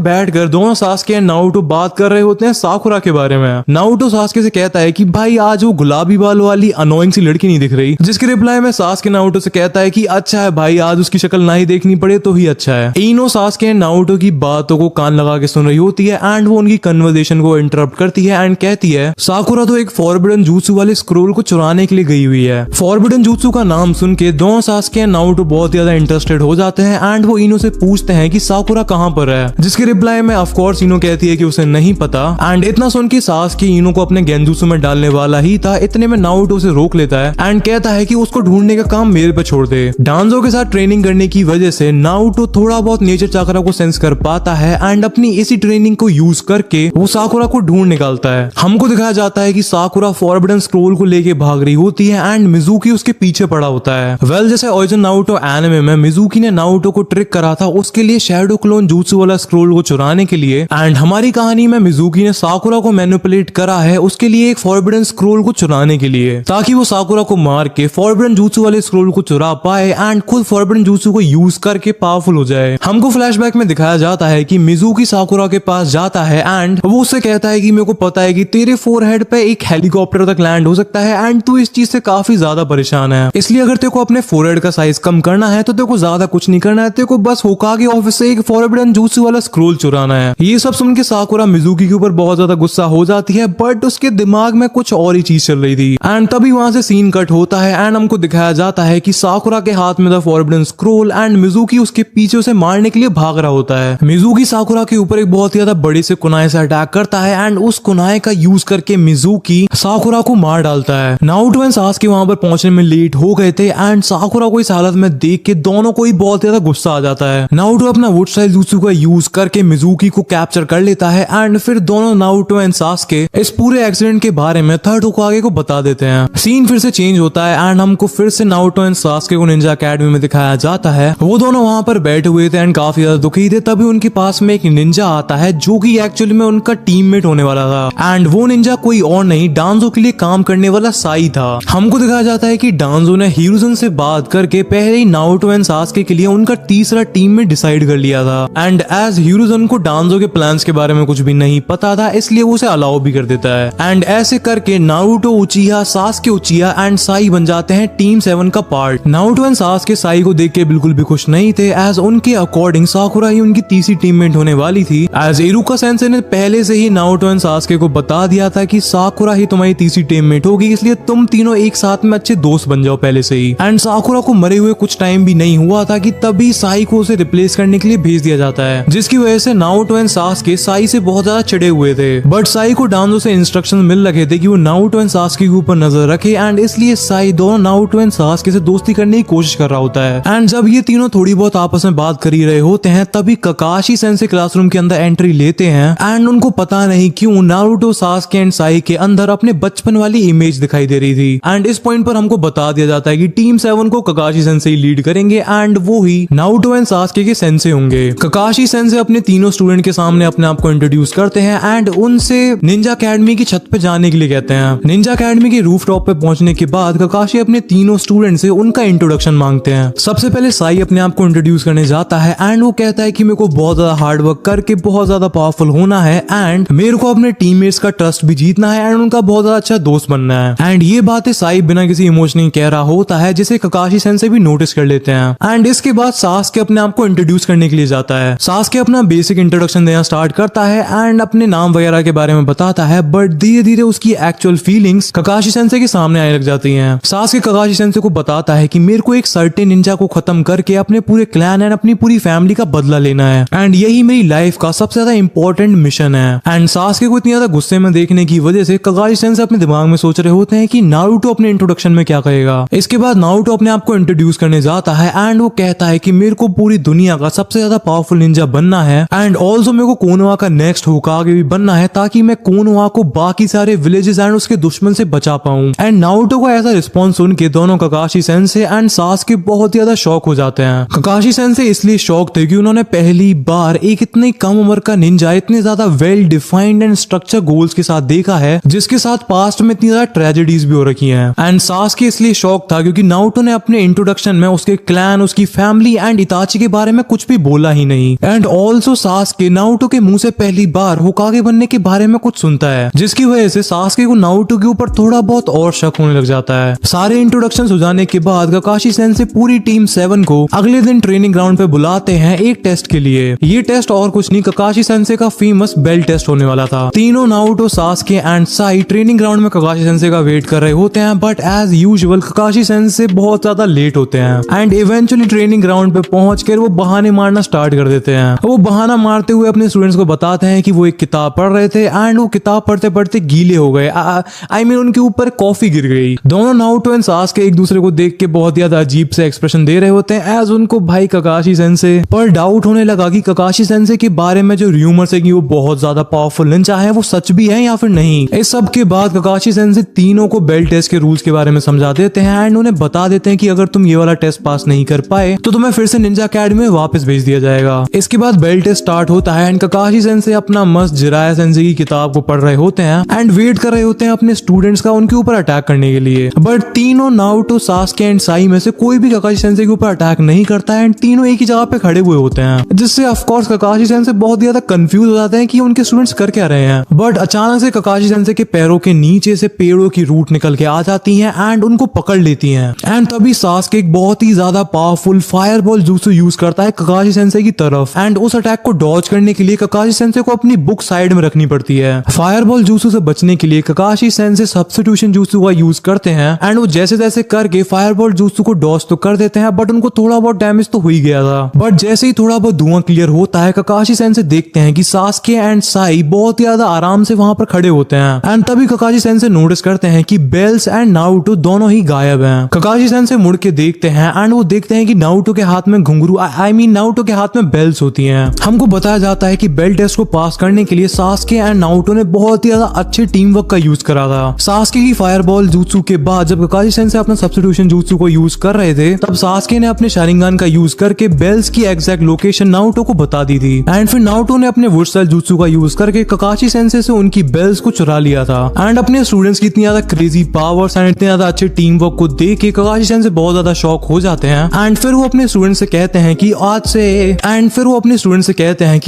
बैठकर दोनों सास्के एंड नारुतो बात कर रहे होते हैं साकुरा के बारे में। नारुतो सास्के से कहता है कि भाई आज वो गुलाबी बाल वाली अनोइंग सी लड़की नहीं दिख रही, जिसके रिप्लाई में सास्के नारुतो से कहता है कि अच्छा है भाई आज उसकी शक्ल ना ही देखनी पड़े तो ही अच्छा है। इनो सास्के एंड नारुतो की बातों को कान लगा के सुन रही होती है एंड वो उनकी कन्वर्सेशन को इंटरप्ट करती है एंड कहती है साकुरा तो एक फॉरबिडन jutsu वाले स्क्रोल को चुराने के लिए गई हुई है। फॉरबिडन jutsu का नाम सुन के दोनों सास्के एंड नारुतो बहुत ज्यादा इंटरेस्टेड हो जाते हैं एंड वो इनो से पूछते हैं कि साकुरा कहाँ पर है, जिसके रिप्लाई में ऑफ कोर्स इनो कहती है कि उसे नहीं पता। एंड इतना सुन के सास्के इनो को अपने गेंजुत्सु में डालने वाला ही था, इतने में नारुतो उसे रोक लेता है एंड कहता है कि उसको ढूंढने का काम मेरे पे छोड़ दे। डांजो के साथ ट्रेनिंग करने की वजह से नारुतो थोड़ा बहुत नेचर चाकरा को सेंस कर पाता है एंड अपनी इसी ट्रेनिंग को यूज करके वो साकुरा को ढूंढ निकालता है। हमको दिखाया जाता है कि साकुरा फॉरबिडन स्क्रोल को लेके भाग रही होती है एंड मिजुकी उसके पीछे पड़ा होता है। वेल जैसे ओरिजिन नारुतो एनिमे में मिजुकी ने नारुतो को ट्रिक करा था उसके लिए शैडो क्लोन jutsu वाला स्क्रोल को चुराने के लिए, एंड हमारी कहानी में मिजुकी ने साकुरा को मैनिपुलेट करा है उसके लिए एक फॉरबिडन स्क्रोल को चुराने के लिए, ताकि वो साकुरा को मार के फॉरबिडन jutsu वाले स्क्रोल को चुरा पाए एंड खुद फॉरबिडन jutsu को यूज करके पावरफुल हो जाए। हमको फ्लैशबैक में दिखाया जाता है कि मिजुकी साकुरा के पास जाता है एंड वो उससे कहता है कि मेरे को पता है कि तेरे फोरहेड पे एक हेलीकॉप्टर तक लैंड हो सकता है एंड तू इस चीज से काफी ज्यादा परेशान है, इसलिए अगर तेरे को अपने फोरहेड का साइज कम करना है तो तेरे को ज्यादा कुछ नहीं करना है, तेरे को बस होकागे ऑफिस से एक फॉरबिडन jutsu वाला स्क्रोल चुराना है। ये सब सुन के साकुरा मिजुकी के ऊपर बहुत ज्यादा गुस्सा हो जाती है, बट उसके दिमाग में कुछ और ही चीज चल रही थी। एंड तभी वहां से सीन कट होता है एंड हमको दिखाया जाता है कि साकुरा के हाथ में था फॉरबिडन स्क्रोल एंड मिजुकी उसके पीछे उसे मारने के लिए भाग रहा होता है। मिजुकी साकुरा के ऊपर एक बहुत ज्यादा बड़ी से कुनाए से अटैक करता है एंड उस कुनाए का यूज करके मिजुकी साकुरा को मार डालता है। नारुतो एंड सास्के वहां पर पहुंचने में लेट हो गए थे एंड साकुरा को इस हालत में देख के दोनों को ही बहुत ज्यादा गुस्सा आ जाता है। नारुतो अपना वुड स्टाइल jutsu का यूज करके मिजुकी को कैप्चर कर लेता है एंड फिर दोनों नारुतो एंड सास्के इस पूरे एक्सीडेंट के बारे में थर्ड होकागे को बता देते हैं। सीन फिर से चेंज होता है एंड हमको फिर से नारुतो एंड सास्के को निंजा अकेडमी में दिखाया जाता है। वो दोनों वहां पर बैठे हुए थे एंड काफी ज्यादा दुखी थे, तभी उनके पास में एक निंजा आता है जो कि एक्चुअली में उनका टीममेट होने वाला था एंड वो निंजा कोई और नहीं डांजो के लिए काम करने वाला साई था। हमको दिखाया जाता है कि डांजो ने हिरुजन से बात करके पहले ही नारुतो एंड सास्के के लिए उनका तीसरा टीममेट डिसाइड कर लिया था एंड एज हिरुजन को डांजो के प्लान्स के बारे में कुछ भी नहीं पता था, इसलिए वो उसे अलाउ भी कर देता है एंड ऐसे करके नारुतो उचिहा, सास्के उचिहा एंड साई बन जाते हैं टीम 7 का part. Naruto and Sasuke Sai को देख के बिल्कुल भी खुश नहीं थे एज उनके अकॉर्डिंग साकुरा ही उनकी तीसरी टीममेट होने वाली थी। एज इरुका सेंसे ने पहले से ही नारुतो एंड सास्के को बता दिया था कि साकुरा ही तुम्हारी तीसरी टीममेट होगी, इसलिए तुम तीनों एक साथ में अच्छे दोस्त बन जाओ पहले से ही। एंड साकुरा को मरे हुए कुछ टाइम भी नहीं हुआ था कि तभी साई को उसे रिप्लेस करने के लिए भेज दिया जाता है, जिसकी वजह से नारुतो एंड सास्के साई से बहुत ज्यादा चिढ़े हुए थे। बट साई को डांजो से इंस्ट्रक्शन मिल रखे थे कि वो नारुतो एंड सास्के के ऊपर नजर रखे एंड इसलिए साई दोनों नारुतो एंड सास्के से दोस्ती करने की कोशिश कर रहा होता है। एंड जब ये तीनों थोड़ी बहुत आपस में बात कर ही रहे होते हैं तभी ककाशी सेंसे क्लासरूम के अंदर एंट्री लेते हैं एंड उनको पता नहीं क्यों नारुतो, सास्के एंड साई के अंदर अपने बचपन वाली इमेज दिखाई दे रही थी। एंड इस पॉइंट पर हमको बता दिया जाता है कि टीम 7 को ककाशी सेंसे ही लीड करेंगे एंड वो ही नारुतो एंड सास्के के सेंसे होंगे। ककाशी सेंसे अपने तीनों स्टूडेंट के सामने अपने आप को इंट्रोड्यूस करते हैं एंड उनसे निंजा अकेडमी की छत पे जाने के लिए कहते हैं। निंजा अकेडमी के रूफ टॉप पे पहुंचने के बाद ककाशी अपने तीनों स्टूडेंट से उनका इंट्रोडक्शन मांगते हैं। सबसे पहले साई अपने आप को इंट्रोड्यूस करने जाता है एंड वो कहता है कि मेरे को बहुत ज्यादा हार्ड वर्क करके बहुत ज्यादा पावरफुल होना है एंड मेरे को अपने टीममेट्स का ट्रस्ट भी जीतना है एंड उनका बहुत ज्यादा अच्छा दोस्त बनना है। एंड ये बातें साई बिना किसी इमोशन कह रहा होता है, जिसे ककाशी सेंसे भी नोटिस कर लेते हैं। एंड इसके बाद सास्के अपने आप को इंट्रोड्यूस करने के लिए जाता है। सास्के अपना बेसिक इंट्रोडक्शन देना स्टार्ट करता है एंड अपने नाम वगैरह के बारे में बताता है, बट धीरे धीरे उसकी एक्चुअल फीलिंग्स ककाशी सेंसे के सामने आने लग जाती हैं। सास्के ककाशी सेंसे को बताता है कि मेरे को एक सर्टेन निंजा को खत्म करके अपने पूरे क्लैन एंड अपनी पूरी फैमिली का बदला लेना है एंड यही मेरी लाइफ का सबसे ज्यादा इंपॉर्टेंट मिशन है। एंड सास्के को इतनी ज्यादा गुस्से में देखने की वजह से ककाशी सेंसे अपने दिमाग में सोच रहे होते हैं कि नारुतो अपने इंट्रोडक्शन में क्या कहेगा। इसके बाद नारुतो अपने आप को इंट्रोड्यूस करने जाता है एंड वो कहता है कि मेरे को पूरी दुनिया का सबसे ज्यादा पावरफुल निंजा बनना है एंड ऑल्सो मेरे को कोनोहा का नेक्स्ट होकागे भी बनना है, ताकि मैं कोनोहा को बाकी सारे विलेजेस एंड उसके दुश्मन से बचा पाऊं। एंड नारुतो का ऐसा रिस्पॉन्स सुन के दोनों ककाशी सेंसे एंड सास्के बहुत ज्यादा शॉक हो जाते हैं। ककाशी सेंसे इसलिए शॉक थे कि उन्होंने पहली बार एक इतनी कम उम्र का निंजा इतने ज्यादा well defined and structure goals के साथ देखा है, जिसके साथ पास्ट में इतनी ज्यादा ट्रेजेडीज भी हो रखी हैं। एंड सास्के इसलिए शॉक था क्योंकि नारुतो ने अपने इंट्रोडक्शन में उसके क्लैन, उसकी फैमिली एंड इताची के बारे में कुछ भी बोला ही नहीं। एंड ऑल्सो सास्के नारुतो के मुंह से पहली बार होकागे बनने के बारे में कुछ सुनता है, जिसकी वजह से सास्के को नारुतो के ऊपर थोड़ा बहुत और शक होने लग जाता है। सारे इंट्रोडक्शन हो जाने के बाद ककाशी सेंसे पूरी टीम टीम 7 को अगले दिन ट्रेनिंग ग्राउंड पे बुलाते हैं एक टेस्ट के लिए। ये टेस्ट और कुछ नहीं, ककाशी सेंसे का फेमस बेल टेस्ट होने वाला था। तीनों Naruto, Sasuke and Sai training ground में ककाशी सेंसे का वेट कर रहे होते हैं, but as usual Kakashi sensei बहुत ज्यादा लेट होते हैं एंड इवेंचुअली ट्रेनिंग ग्राउंड पे पहुंचकर वो बहाने मारना स्टार्ट कर देते हैं। वो बहाना मारते हुए अपने स्टूडेंट्स को बताते हैं कि वो एक किताब पढ़ रहे थे एंड वो किताब पढ़ते पढ़ते गीले हो गए। आई मीन उनके ऊपर कॉफी गिर गई। दोनों नारुतो एंड सास्के एक दूसरे को देख के बहुत ज्यादा अजीब से एक्सप्रेशन दे रहे होते हैं एज उनको भाई ककाशी सेंसे पर डाउट होने लगा कि ककाशी सेंसे के बारे में जो र्यूमर्स है कि वो बहुत ज्यादा पावरफुल निंजा है, वो सच भी है या फिर नहीं। इस सब के बाद ककाशी सेंसे तीनों को बेल टेस्ट के रूल्स के बारे में समझा देते हैं एंड उन्हें बता देते हैं कि अगर तुम ये वाला टेस्ट पास नहीं कर पाए तो तुम्हें फिर से निंजा अकेडमी में वापस भेज दिया जाएगा। इसके बाद बेल टेस्ट स्टार्ट होता है एंड ककाशी सेंसे अपना मस्त जिराया सेंसे की किताब को पढ़ रहे होते हैं एंड वेट कर रहे होते हैं अपने स्टूडेंट्स का उनके ऊपर अटैक करने के लिए। बट तीनों नारुतो, सास्के एंड साई में से कोई भी ककाशी सेंसे के ऊपर अटैक नहीं करता है एंड तीनों एक ही जगह पे खड़े हुए होते हैं, जिससे ऑफ कोर्स ककाशी सेंसे बहुत ज्यादा कंफ्यूज हो जाते हैं कि उनके स्टूडेंट्स कर क्या रहे हैं। बट अचानक से ककाशी सेंसे के पैरों के नीचे से पेड़ों की रूट निकल के आ जाती हैं एंड उनको पकड़ लेती हैं एंड तभी सास्के एक बहुत ही ज्यादा पावरफुल फायरबॉल jutsu यूज करता है ककाशी सेंसे की तरफ एंड उस अटैक को डॉज करने के लिए ककाशी सेंसे को अपनी बुक साइड में रखनी पड़ती है। फायरबॉल jutsu से बचने के लिए ककाशी सेंसे सब्स्टिट्यूशन jutsu का यूज करते हैं एंड वो जैसे तैसे करके फायरबॉल jutsu को डॉज तो कर देते हैं, बट उनको थोड़ा बहुत डैमेज तो हो ही गया था। बट जैसे ही थोड़ा बहुत धुआं क्लियर होता है, ककाशी सेंसे देखते हैं कि सास्के एंड साई बहुत ज्यादा आराम से वहां पर खड़े होते हैं एंड तभी ककाशी सेंसे नोटिस करते हैं कि बेल्स एंड नारुतो दोनों ही गायब हैं। ककाशी सेंसे मुड़ के देखते हैं एंड वो देखते हैं कि नारुतो के हाथ में घुंघरू आई मीन नारुतो के हाथ में बेल्स होती हैं। हमको बताया जाता है कि बेल टेस्ट को पास करने के लिए सास्के एंड नारुतो ने बहुत ही ज्यादा अच्छे टीम वर्क का यूज करा था। सास्के की फायरबॉल jutsu के बाद जब ककाशी सेंसे अपना सब्स्टिट्यूशन jutsu को यूज कर रहे थे, तब सास्के ने अपने शारिंगान का यूज करके बेल्स की एग्जैक्ट लोकेशन नारुतो को बता दी थी एंड फिर नारुतो ने अपने वुड स्टाइल jutsu का यूज करके ककाशी सेंसे से उनकी बेल्स को चुरा लिया था एंड अपने स्टूडेंट्स की इतनी ज्यादा क्रेजी पावर्स एंड इतने ज्यादा अच्छे टीम वर्क को देख के ककाशी सेंसे बहुत ज्यादा शॉक हो जाते हैं एंड फिर वो अपने स्टूडेंट से कहते हैं कि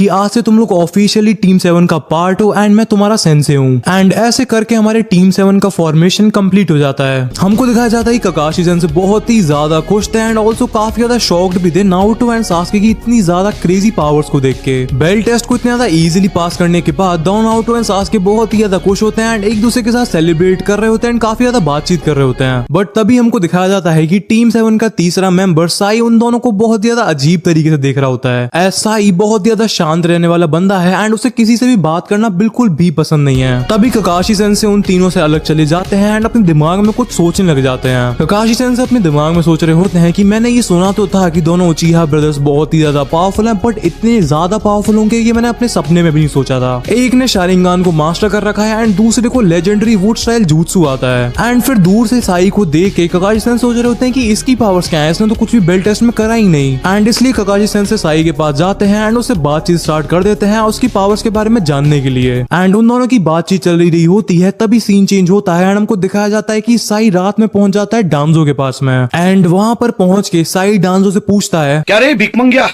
आज से तुम लोग ऑफिशियली टीम 7 का पार्ट हो एंड मैं तुम्हारा सेंसे हूँ एंड ऐसे करके हमारे टीम 7 का फॉर्मेशन कंप्लीट हो जाता है। हमको दिखाया जाता है कि ककाशी सेंसे बहुत ही ज्यादा खुश थे एंड ऑल्सो काफी ज्यादा शॉक्ड भी थे नारुतो एंड सास्के की इतनी ज्यादा क्रेजी पावर्स को देख के। बेल टेस्ट को इतना ज्यादा इजीली पास करने के बाद दोनों नारुतो एंड सास्के बहुत ही ज्यादा खुश होते हैं एंड एक दूसरे के साथ सेलिब्रेट कर रहे होते हैं एंड काफी ज्यादा बातचीत कर रहे होते हैं। बट तभी हमको दिखाया जाता है कि टीम 7 का तीसरा मेंबर साई उन दोनों को बहुत ज्यादा अजीब तरीके से देख रहा होता है। साई बहुत ज्यादा शांत रहने वाला बंदा है एंड उसे किसी से भी बात करना बिल्कुल भी पसंद नहीं है। तभी ककाशी सेंसे उन तीनों से अलग चले जाते हैं एंड अपने दिमाग में कुछ सोचने लग जाते हैं। ककाशी सेंसे अपने दिमाग में सोच रहे होते हैं कि मैंने ये सुना तो था कि दोनों उचिहा ब्रदर्स बहुत ही ज्यादा पावरफुल हैं, बट इतने ज्यादा पावरफुल होंगे ये मैंने अपने सपने में भी नहीं सोचा था। एक ने शारिंगान को मास्टर कर रखा है एंड दूसरे को लेजेंडरी वुड स्टाइल jutsu आता है एंड फिर दूर से साई को देख के ककाशी सेंसे सोच रहे होते हैं कि इसकी पावर्स क्या है, इसने तो कुछ भी बेल टेस्ट में करा ही नहीं एंड इसलिए ककाशी सेंसे साई के पास जाते हैं एंड उससे बातचीत स्टार्ट कर देते हैं उसकी पावर्स के बारे में जानने के लिए एंड उन दोनों की बातचीत चल रही होती है। तभी सीन चेंज होता है एंड हमको दिखाया जाता है कि साई रात में पहुंच जाता है डांजो के पास में एंड वहां पर पहुंच के साई डांजो से पूछता है, क्या रे भिख मंगिया,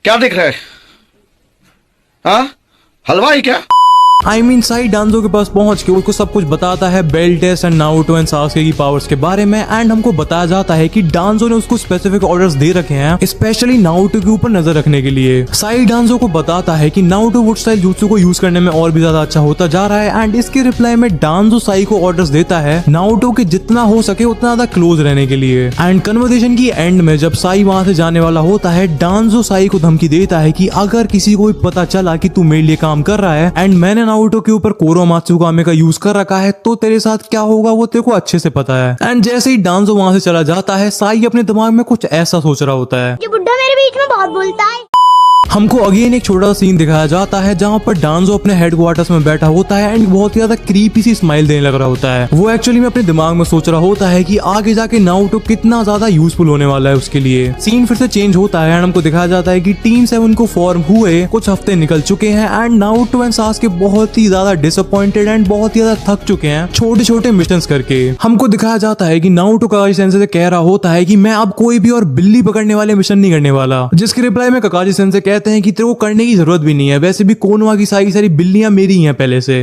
क्या देख रहा है? हाँ, हलवाई क्या? आई मीन साई डांजो के पास पहुंच के उसको सब कुछ बताता है bell test and Naruto and Sasuke की पावर्स के बारे में एंड हमको बताया जाता है कि डांजो ने उसको स्पेसिफिक ऑर्डर्स दे रखे हैं स्पेशली नारुतो के ऊपर नजर रखने के लिए। साई डांजो को बताता है कि नारुतो वुड स्टाइल jutsu को यूज करने में और भी ज्यादा अच्छा होता जा रहा है एंड इसके रिप्लाई में डांजो साई को ऑर्डर्स देता है नारुतो के जितना हो सके उतना ज्यादा क्लोज रहने के लिए एंड कन्वर्सेशन की एंड में जब साई वहां से जाने वाला होता है, डांजो साई को धमकी देता है कि अगर किसी को भी पता चला कि तू मेरे लिए काम कर रहा है एंड मैंने नारुतो के ऊपर कोरोमात्सुगामे का यूज कर रखा है तो तेरे साथ क्या होगा वो तेरे को अच्छे से पता है। एंड जैसे ही डांजो वहां से चला जाता है, साई अपने दिमाग में कुछ ऐसा सोच रहा होता है, ये बुड्ढा मेरे बीच में बहुत बोलता है। हमको अगेन एक छोटा सा सीन दिखाया जाता है जहाँ पर डांजो अपने हेडक्वार्टर्स में बैठा होता है एंड बहुत ज्यादा क्रीपी सी स्माइल देने लग रहा होता है। वो एक्चुअली में अपने दिमाग में सोच रहा होता है कि आगे जाके नारुतो कितना ज्यादा यूजफुल होने वाला है उसके लिए। सीन फिर से चेंज होता है एंड हमको दिखाया जाता है कि टीम 7 को फॉर्म हुए कुछ हफ्ते निकल चुके हैं एंड नारुतो एंड सास्के बहुत ही ज्यादा डिसअपॉइंटेड एंड बहुत ही ज्यादा थक चुके हैं छोटे छोटे मिशंस करके। हमको दिखाया जाता है कि नारुतो ककाशी सेंसे से कह रहा होता है कि मैं अब कोई भी और बिल्ली पकड़ने वाले मिशन नहीं करने वाला, जिसके रिप्लाई में ककाशी सेंसे कहते हैं कि तेरे को करने की जरूरत भी नहीं है, वैसे भी कोनोहा की सारी सारी बिल्लियां मेरी हैं पहले से।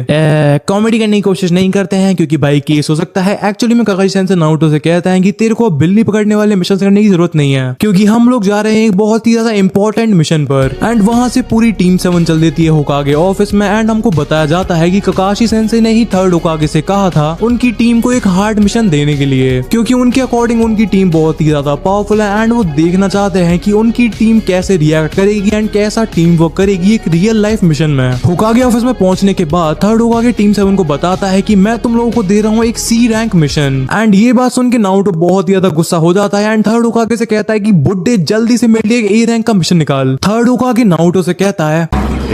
कॉमेडी करने की कोशिश नहीं करते हैं क्योंकि भाई केस हो सकता है। एक्चुअली में काकाशी सेंसे नारुतो से कहता है कि तेरे को बिल्ली पकड़ने वाले मिशन करने की जरूरत नहीं है, क्योंकि हम लोग जा रहे हैं एक बहुत ही ज्यादा इंपॉर्टेंट मिशन पर। एंड वहां से पूरी टीम 7 चल देती है होकागे ऑफिस में। एंड हमको बताया जाता है कि काकाशी सेंसे ने ही थर्ड होकागे से कहा था उनकी टीम को एक हार्ड मिशन देने के लिए, क्योंकि उनके अकॉर्डिंग उनकी टीम बहुत ही ज्यादा पावरफुल है एंड वो देखना चाहते हैं कि उनकी टीम कैसे रिएक्ट करेगी एंड कैसा टीम वर्क करेगी एक रियल लाइफ मिशन में। होकागे ऑफिस में पहुंचने के बाद थर्ड होकागे टीम 7 को बताता है कि मैं तुम लोगों को दे रहा हूँ एक सी रैंक मिशन। एंड ये बात सुन के नारुतो बहुत ही ज्यादा गुस्सा हो जाता है एंड थर्ड होकागे से कहता है कि बुड्ढे जल्दी से मेरे लिए एक ए रैंक का मिशन निकाल। थर्ड होकागे नारुतो से कहता है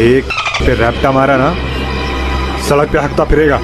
एक पे रैप्टा मारा ना, सड़क पे हकता फिरेगा।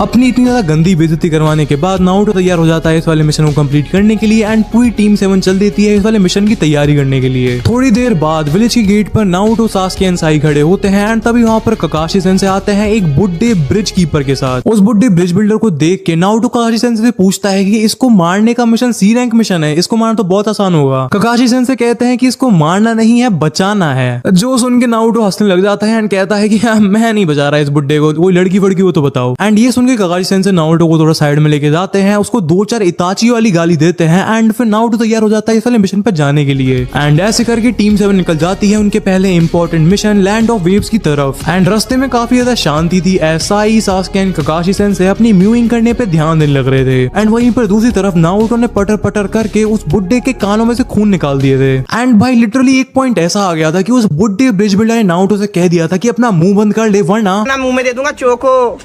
अपनी इतनी ज्यादा गंदी बेइज्जती करवाने के बाद नारुतो तैयार हो जाता है इस वाले मिशन को कंप्लीट करने के लिए एंड पूरी टीम 7 चल देती है इस वाले मिशन की तैयारी करने के लिए। थोड़ी देर बाद विलेज के गेट पर नारुतो, सासके एंड साई खड़े होते हैं एंड तभी वहां पर काकाशी सेंसे आते हैं एक बुड्ढे ब्रिज कीपर के साथ। उस बुड्ढे ब्रिज बिल्डर को देख के नारुतो काकाशी सेंसे से पूछता है कि इसको मारने का मिशन सी रैंक मिशन है, इसको मारना तो बहुत आसान होगा। काकाशी सेंसे कहते हैं कि इसको मारना नहीं है, बचाना है। जो सुन के नारुतो हंसने लग जाता है एंड कहता है कि मैं नहीं बचा रहा इस बुड्ढे को, कोई लड़की वड़की हो तो बताओ। एंड ये सुन के काकाशी सेंसे नारुतो को थोड़ा साइड में लेके जाते हैं, उसको 2-4 इताची वाली गाली देते हैं एंड फिर नारुतो तैयार हो जाता है इस वाले मिशन पर जाने के लिए। एंड ऐसे करके टीम 7 निकल जाती है उनके पहले important mission land of waves की तरफ। एंड रास्ते में काफी ज्यादा शांति थी, Sai, Sasuke and Kakashi sensei अपनी म्यूइंग करने पे ध्यान देने लग रहे थे। एंड वहीं पर दूसरी तरफ नारुतो ने पटर पटर करके उस बुड्ढे के कानों में से खून निकाल दिए थे। एंड भाई लिटरली एक पॉइंट ऐसा आ गया था कि उस बुड्ढे ब्रिज बिल्डर ने नारुतो से कह दिया था कि अपना मुंह बंद कर ले वरना मुंह में दे दूंगा चोको।